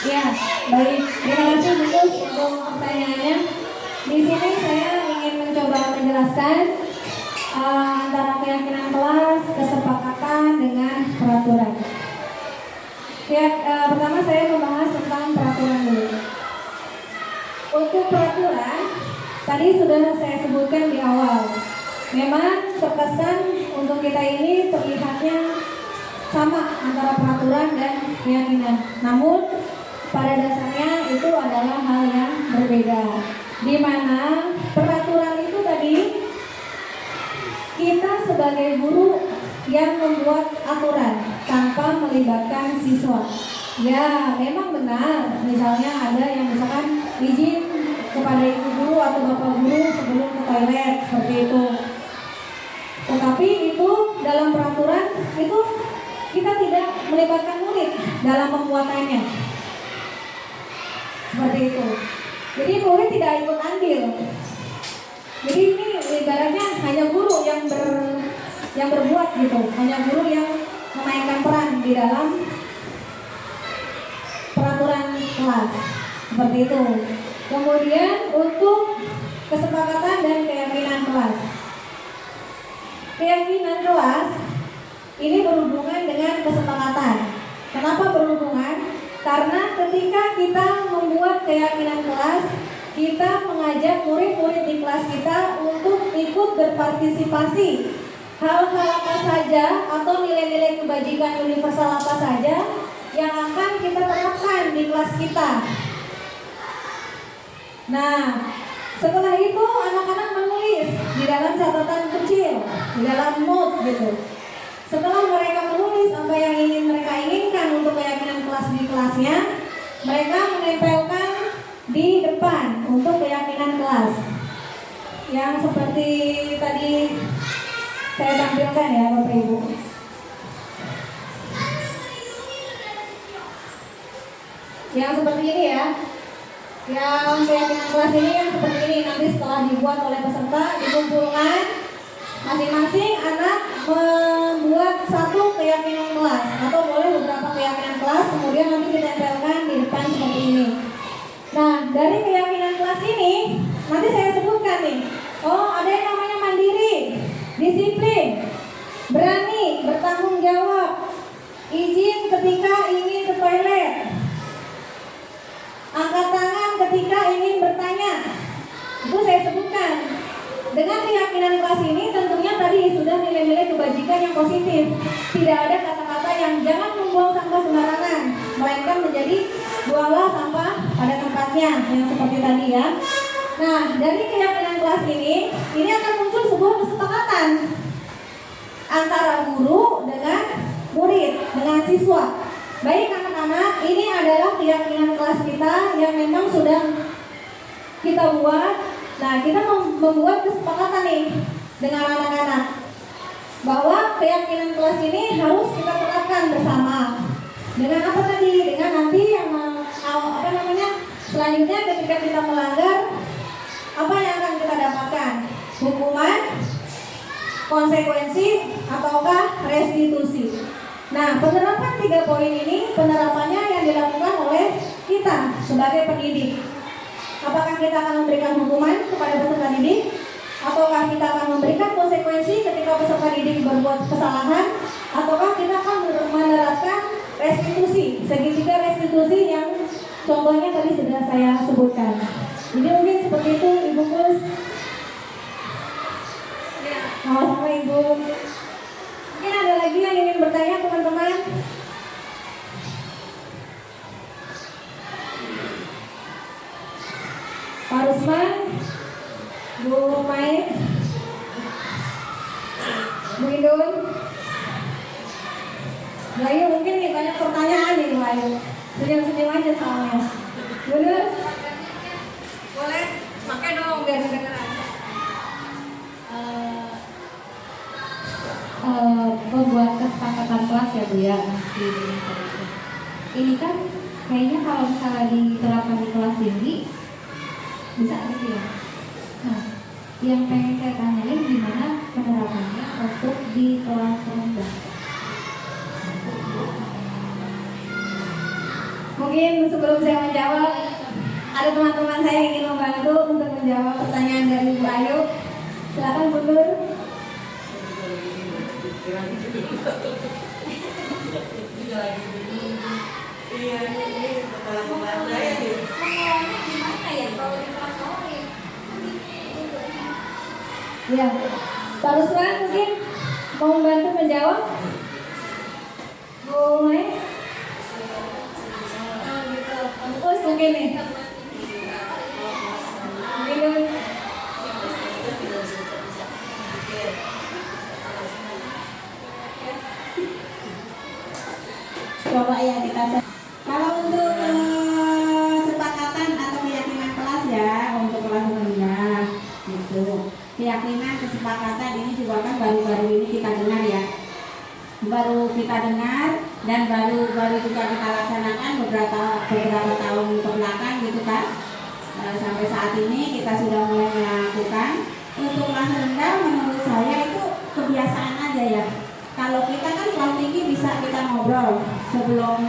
S1: Ya, baik. Terima kasih Bu Kus untuk pertanyaannya. Di sini saya ingin mencoba menjelaskan antara keyakinan kelas, kesepakatan dengan peraturan. Ya, pertama saya membahas tentang peraturan dulu. Untuk peraturan, tadi sudah saya sebutkan di awal. Memang terkesan untuk kita ini terlihatnya sama antara peraturan dan keyakinan. Namun pada dasarnya itu adalah hal yang berbeda. Di mana peraturan itu tadi kita sebagai guru yang membuat aturan tanpa melibatkan siswa. Ya, memang benar. Misalnya ada yang misalkan izin kepada ibu guru atau bapak guru sebelum ke toilet seperti itu. Tetapi itu dalam peraturan itu kita tidak melibatkan murid dalam pembuatannya. Seperti itu. Jadi murid tidak ikut andil. Jadi ini ibaratnya hanya guru yang berbuat gitu, hanya guru yang memainkan peran di dalam peraturan kelas. Seperti itu. Kemudian untuk kesepakatan dan keyakinan kelas. Keyakinan kelas ini berhubungan dengan kesepakatan. Kenapa berhubungan? Karena ketika kita membuat keyakinan kelas, kita mengajak murid-murid di kelas kita untuk ikut berpartisipasi. Hal-hal apa saja atau nilai-nilai kebajikan universal apa saja yang akan kita terapkan di kelas kita. Nah, setelah itu anak-anak menulis di dalam catatan kecil, di dalam note gitu. Setelah mereka menulis apa yang ingin mereka inginkan untuk keyakinan kelas di kelasnya, mereka menempelkan di depan untuk keyakinan kelas. Yang seperti tadi saya tampilkan ya Bapak Ibu. Yang seperti ini ya. Yang keyakinan kelas ini yang seperti ini, nanti setelah dibuat oleh peserta dikumpulkan, masing-masing anak membuat satu keyakinan kelas atau boleh beberapa keyakinan kelas, kemudian nanti ditempelkan di depan seperti ini. Nah, dari keyakinan kelas ini nanti saya sebutkan nih. Oh, ada yang namanya mandiri, disiplin, berani, bertanggung jawab, izin ketika ingin ke toilet, angkat tangan ketika ingin bertanya. Itu saya sebutkan. Dengan keyakinan kelas ini tentunya tadi sudah nilai-nilai kebajikan yang positif. Tidak ada kata-kata yang jangan membuang sampah sembarangan, melainkan menjadi buanglah sampah pada tempatnya, yang seperti tadi ya. Nah, dari keyakinan kelas ini akan muncul sebuah kesepakatan antara guru dengan murid, dengan siswa. Baik anak-anak, ini adalah keyakinan kelas kita yang memang sudah kita buat. Nah, kita membuat kesepakatan nih dengan anak-anak bahwa keyakinan kelas ini harus kita terapkan bersama. Dengan apa tadi? Dengan nanti yang selanjutnya ketika kita melanggar, apa yang akan kita dapatkan? Hukuman, konsekuensi, ataukah restitusi. Nah, penerapan 3 poin ini penerapannya yang dilakukan oleh kita sebagai pendidik. Apakah kita akan memberikan hukuman kepada peserta didik? Ataukah kita akan memberikan konsekuensi ketika peserta didik berbuat kesalahan? Ataukah kita akan menerapkan restitusi, segitiga restitusi yang contohnya tadi sudah saya sebutkan. Jadi mungkin seperti itu Ibu Kus. Sama-sama Ibu. Mungkin ada lagi yang ingin bertanya teman-teman? Pak Rusman, Bu Mai, Bu Indun, Bu Ayu, mungkin nih banyak pertanyaan nih Bu Ayu. Senyum-senyum aja soalnya. Bener?
S5: Boleh pakai dong biar kedengeran.
S3: Membuat kesepakatan kelas ya Bu ya. Ini kan kayaknya kalau misalnya diterapkan di kelas tinggi bisa gitu ya. Nah, yang pengen saya tanyain gimana penerapannya untuk di kelas rendah.
S1: Mungkin sebelum saya menjawab, ada teman-teman saya yang ingin membantu untuk menjawab pertanyaan dari Bu Ayu. Silakan Bu Nur.
S2: Iya, ini kepala keluarga ya nih.
S5: Mengelolanya gimana ya kalau di kelas bawah ya?
S1: Ya, Pak Ruslan mungkin mau membantu menjawab. Bu Mai.
S5: Nah, gitu.
S1: Terus mungkin nih. Mungkin
S3: Coba ya kita kalau untuk kesepakatan atau keyakinan kelas ya untuk kelas rendah gitu. Keyakinan kesepakatan ini juga kan baru-baru ini kita dengar ya. Baru kita dengar dan baru juga kita laksanakan beberapa tahun kebelakang gitu kan. Sampai saat ini kita sudah mulai melakukan. Untuk kelas rendah menurut saya itu kebiasaan aja ya. Kalau kita kan kelas tinggi bisa kita ngobrol sebelum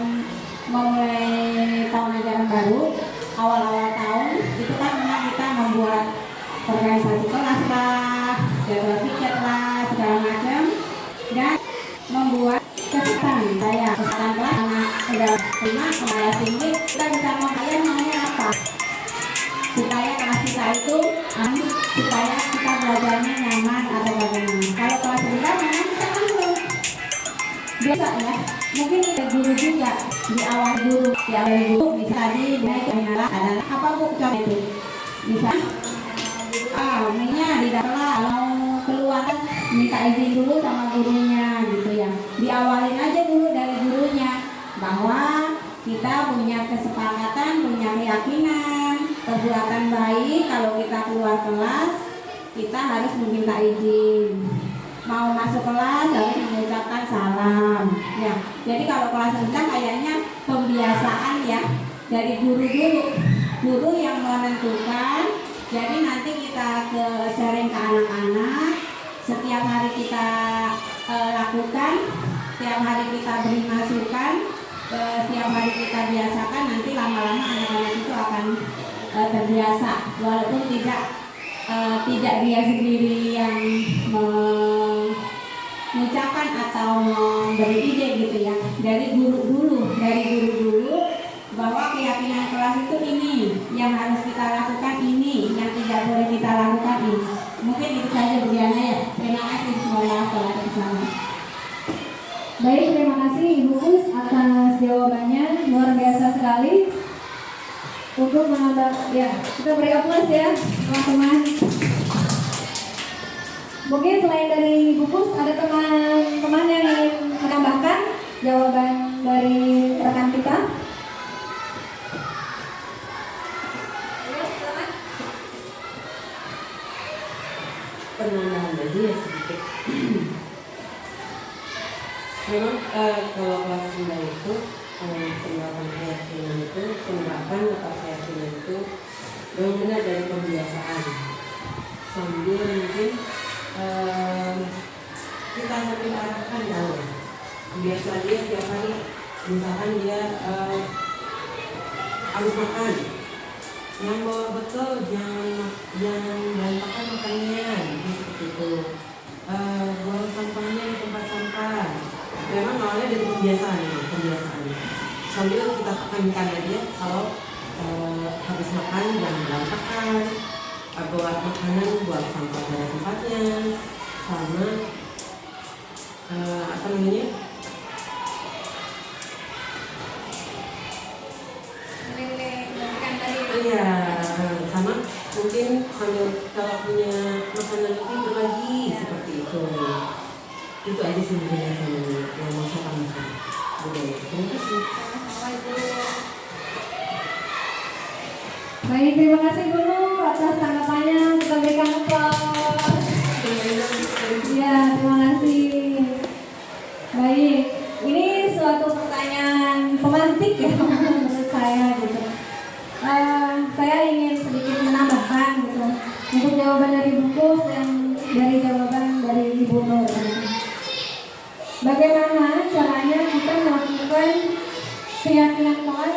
S3: memulai tahun ajaran baru, awal-awal tahun itu kan memang kita membuat organisasi kelas lah, jadwal piket lah, segala macam, dan membuat kesempatan kelas anak udah 5 kelas tinggi kita bisa membayar namanya apa supaya kelas kita itu supaya kita belajarnya nyaman atau bagaimana. Kalau kelas rendah memang kita kan belum biasa ya, mungkin ada guru juga di awal guru bisa tadi naik ada apa Bu contoh itu bisa mainnya di dalam mau keluar minta izin dulu sama gurunya gitu ya, diawalin aja dulu dari gurunya bahwa kita punya kesepakatan, punya keyakinan perbuatan baik kalau kita keluar kelas kita harus meminta izin, mau masuk kelas harus mengucapkan salam ya. Jadi kalau kelas rendah kayaknya pembiasaan ya dari guru yang menentukan. Jadi nanti kita sharing ke anak-anak, setiap hari kita lakukan, setiap hari kita beri masukan, setiap hari kita biasakan, nanti lama-lama anak-anak itu akan terbiasa walaupun tidak dia sendiri yang mengucapkan atau memberi ide gitu ya, dari guru dulu bahwa keyakinan kelas itu ini yang harus kita lakukan, ini yang tidak boleh kita lakukan ini. Mungkin itu saja Bu Diana ya. Terima kasih, semoga kalau bersama.
S1: Baik, terima kasih Ibu Kus atas jawabannya, luar biasa sekali. Untuk menambah, ya kita beri aplaus ya teman-teman. Mungkin selain dari Ibu Kus ada teman-teman yang ingin menambahkan jawaban dari rekan kita.
S2: Penambahan aja ya sedikit. Memang kalau kelas rendah itu penerapan keyakinan itu benar-benar dari pembiasaan sambil mungkin kita sambil arahkan dalam biasa dia setiap hari misalkan dia harus makan. Yang bawa bekal jangan berantakan makannya, seperti itu. Buang sampahnya di tempat sampah. Memang awalnya dari kebiasaan. Sambil kita tekankan aja kalau habis makan jangan berantakan, buat makanan buang sampah pada tempatnya, sama apa namanya? Iya, sama mungkin sambil kalau punya makanan lebih berbagi seperti itu. Itu aja sebenarnya yang mau saya tambahkan. Budaya. Terima kasih.
S1: Baik, terima kasih guru atas tanggapannya. Kita berikan aplaus. Ya, terima kasih. Baik, ini suatu pertanyaan pemantik ya menurut saya gitu. Saya ingin sedikit menambahkan gitu untuk jawaban dari bungkus dan dari jawaban dari Ibu Nur. Gitu. Bagaimana caranya kita melakukan keyakinan kelas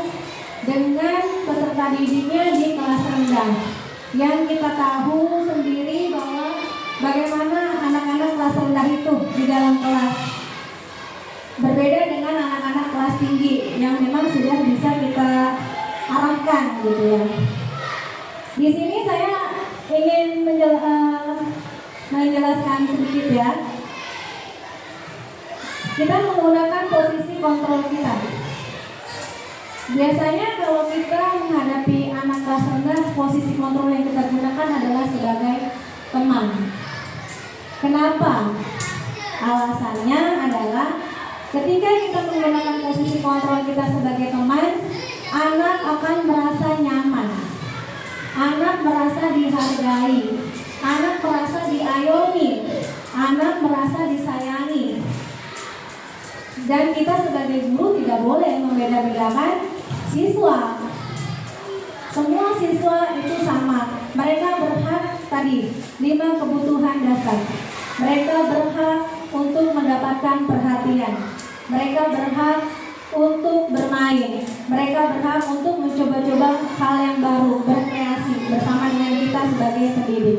S1: dengan peserta didiknya di kelas rendah, yang kita tahu sendiri bahwa bagaimana anak-anak kelas rendah itu di dalam kelas berbeda dengan anak-anak kelas tinggi yang memang sudah bisa kita arahkan gitu ya. Di sini saya ingin menjelaskan sedikit ya. Kita menggunakan posisi kontrol kita. Biasanya kalau kita menghadapi anak kelas rendah, posisi kontrol yang kita gunakan adalah sebagai teman. Kenapa? Alasannya adalah ketika kita menggunakan posisi kontrol kita sebagai teman, anak akan merasa nyaman, anak merasa dihargai, anak merasa diayomi, anak merasa disayangi. Dan kita sebagai guru tidak boleh membeda-bedakan siswa. Semua siswa itu sama. Mereka berhak tadi 5 kebutuhan dasar. Mereka berhak untuk mendapatkan perhatian. Mereka berhak untuk bermain. Mereka berhak untuk mencoba-coba hal yang baru, berkreasi bersama dengan kita sebagai pendidik.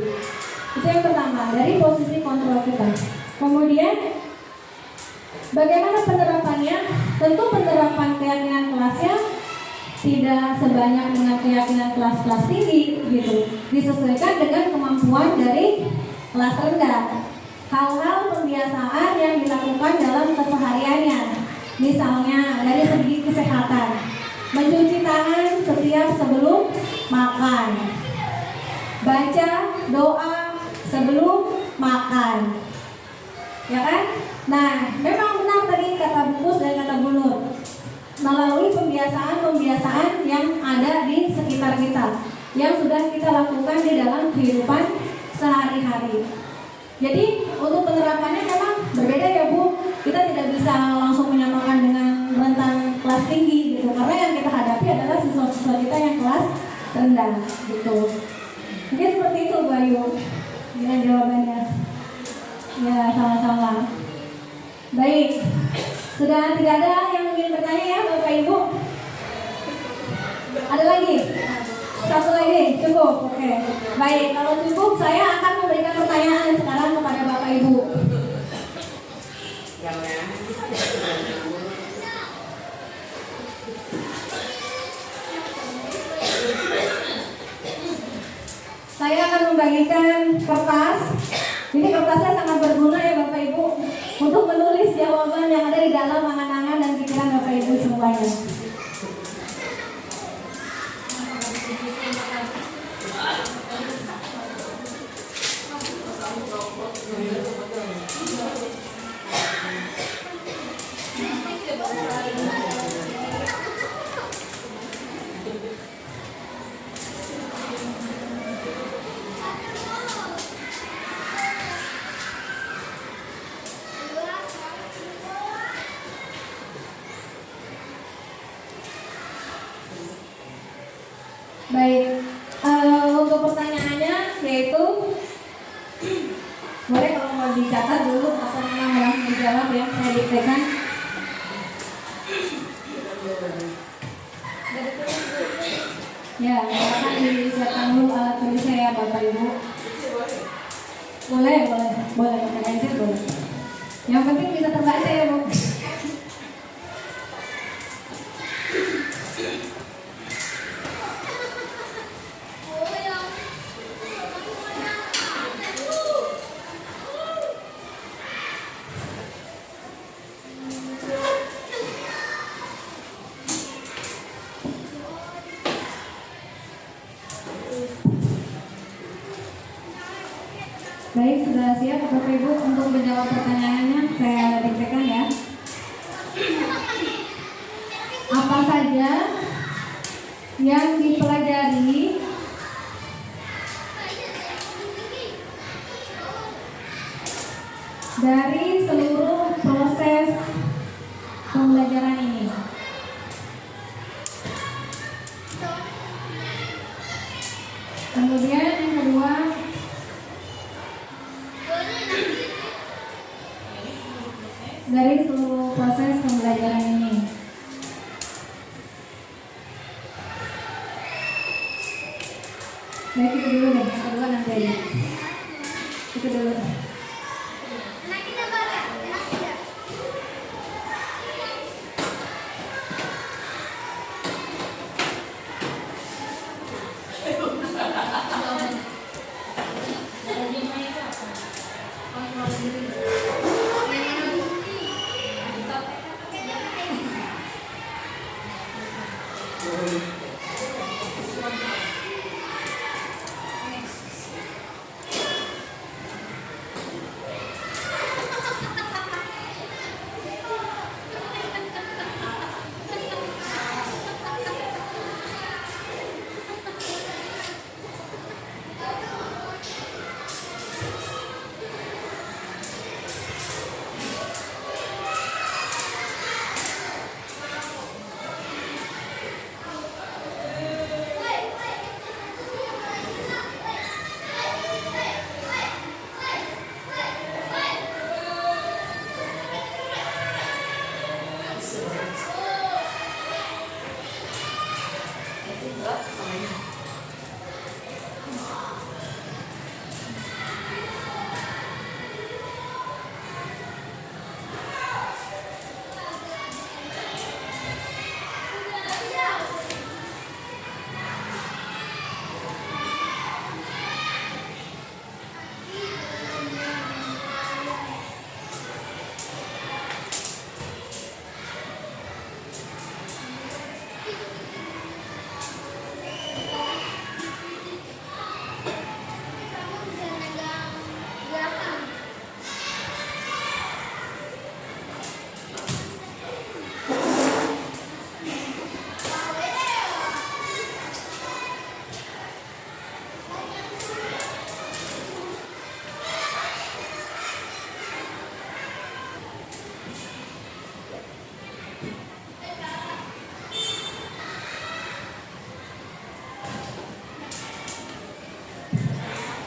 S1: Itu yang pertama, dari posisi kontrol kita. Kemudian bagaimana penerapannya? Tentu penerapan keyakinan kelasnya tidak sebanyak dengan keyakinan kelas-kelas tinggi gitu. Disesuaikan dengan kemampuan dari kelas rendah. Hal-hal pembiasaan yang dilakukan dalam kesehariannya. Misalnya dari segi kesehatan, mencuci tangan setiap sebelum makan, baca doa sebelum makan, ya kan? Nah, memang benar tadi kata Bungkus dan kata Bu Nur, melalui pembiasaan-pembiasaan yang ada di sekitar kita, yang sudah kita lakukan di dalam kehidupan sehari-hari. Jadi untuk penerapannya memang berbeda ya Bu. Kita tidak bisa langsung menyamakan dengan rentan kelas tinggi gitu, karena yang kita hadapi adalah siswa-siswa kita yang kelas rendah gitu. Mungkin seperti itu Bu Ayu dengan jawabannya. Ya, sama-sama. Baik, sudah tidak ada yang ingin bertanya ya Bapak Ibu? Ada lagi? Satu lagi, cukup? Oke. Baik, kalau cukup saya akan memberikan pertanyaan sekarang kepada Bapak Ibu. Saya akan membagikan kertas. Ini kertasnya sangat berguna ya Bapak Ibu untuk menulis jawaban yang ada di dalam angan-angan dan pikiran Bapak Ibu semuanya. Baik, untuk pertanyaannya yaitu boleh kalau mau dicatat dulu atau memang langsung dijawab ya, saya diktekan. Dari Ya, silakan disiapkan dulu alat tulisnya ya Bapak Ibu. Boleh, pakai pensil boleh. Yang penting bisa terbaca ya Bu. Baik, sudah siap Bapak Ibu untuk menjawab pertanyaannya. Saya diktekan ya. Apa saja yang dipelajari dari seluruh proses pembelajaran ini? Kemudian yang kedua, dari seluruh proses pembelajaran ini. Baik, itu dulu deh, yang kedua nanti aja. Itu dulu.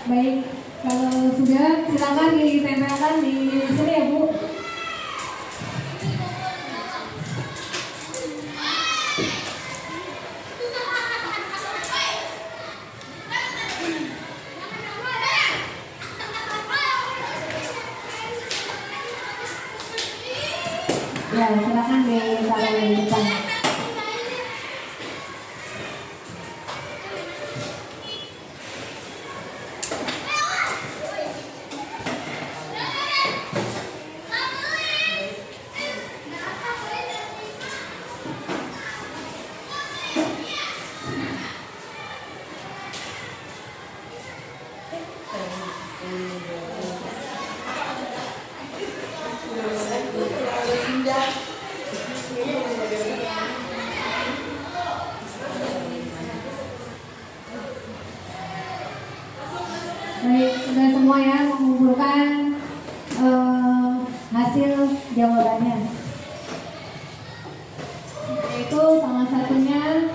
S1: Baik, kalau sudah silakan ditempelkan di sini ya Bu. Ya, silakan ditaruh di depan. Baik, sudah semua ya mengumpulkan hasil jawabannya. Yaitu salah satunya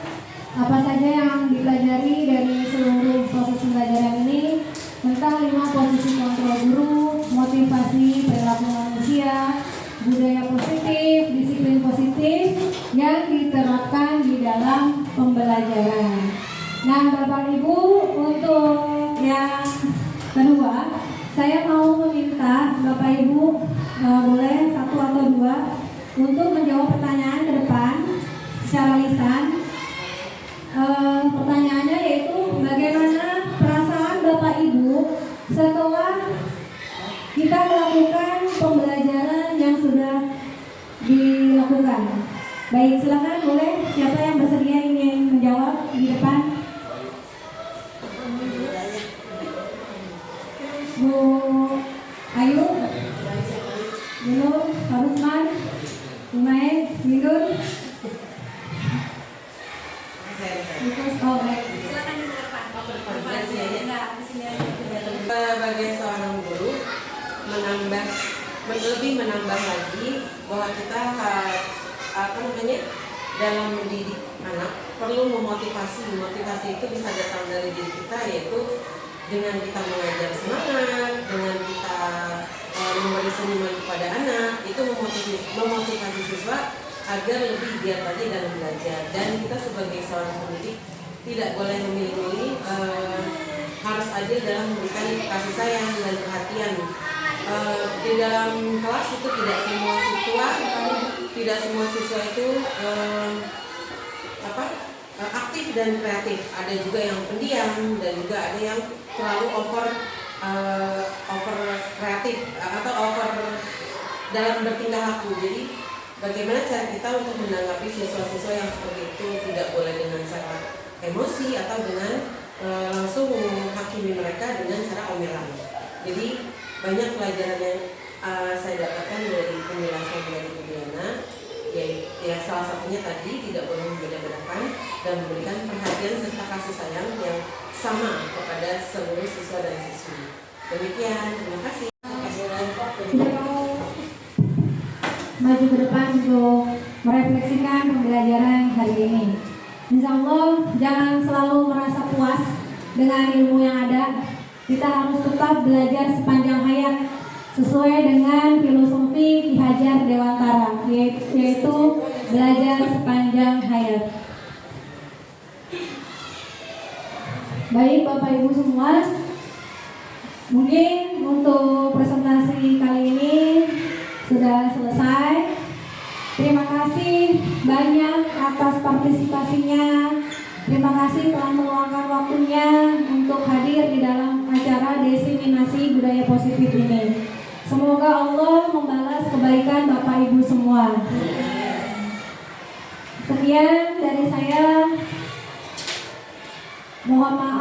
S1: apa saja yang dipelajari dari seluruh proses pembelajaran ini tentang 5 posisi kontrol guru, motivasi perilaku manusia, budaya positif, disiplin positif yang diterapkan di dalam pembelajaran. Nah, Bapak Ibu, untuk yang kedua, saya mau meminta Bapak Ibu boleh satu atau dua untuk menjawab pertanyaan ke depan secara lisan. Pertanyaannya yaitu bagaimana perasaan Bapak Ibu setelah kita melakukan pembelajaran yang sudah dilakukan. Baik, silakan boleh siapa yang bersedia ingin menjawab di depan. Bu Ayu, Nur, Harusman, Umair, Windun. Oh, baik.
S5: Silakan di depan.
S2: Depan sini aja.
S5: Enggak, di sini aja.
S2: Sebagai seorang guru, lebih menambah lagi bahwa kita dalam mendidik anak perlu memotivasi. Motivasi itu bisa datang dari diri kita, yaitu dengan kita mengajar semangat, dengan kita memberi senyuman kepada anak, itu memotivasi siswa agar lebih giat lagi dalam belajar. Dan kita sebagai seorang pendidik tidak boleh memilih-milih, harus adil dalam memberikan kasih sayang dan perhatian. Di dalam kelas itu tidak semua siswa itu aktif dan kreatif. Ada juga yang pendiam dan juga ada yang terlalu over kreatif atau over dalam bertingkah laku. Jadi bagaimana cara kita untuk menanggapi siswa-siswa yang seperti itu? Tidak boleh dengan cara emosi atau dengan langsung menghakimi mereka dengan cara omelan. Jadi banyak pelajaran yang saya dapatkan dari penjelasan dari Bu Diana, ya salah satunya tadi tidak boleh membeda-bedakan dan memberikan perhatian serta kasih sayang yang sama kepada seluruh siswa dan siswi. Demikian, terima kasih.
S1: Kita mau maju ke depan untuk merefleksikan pembelajaran hari ini. Insya Allah jangan selalu merasa puas dengan ilmu yang ada. Kita harus tetap belajar sepanjang hayat sesuai dengan filosofi Ki Hajar Dewantara, yaitu belajar sepanjang hayat. Baik Bapak Ibu semua, mungkin untuk presentasi kali ini sudah selesai. Terima kasih banyak atas partisipasinya. Terima kasih telah meluangkan waktunya untuk hadir di dalam acara Desiminasi Budaya Positif ini. Semoga Allah membalas kebaikan Bapak Ibu semua. Sekian dari saya. Mohon maaf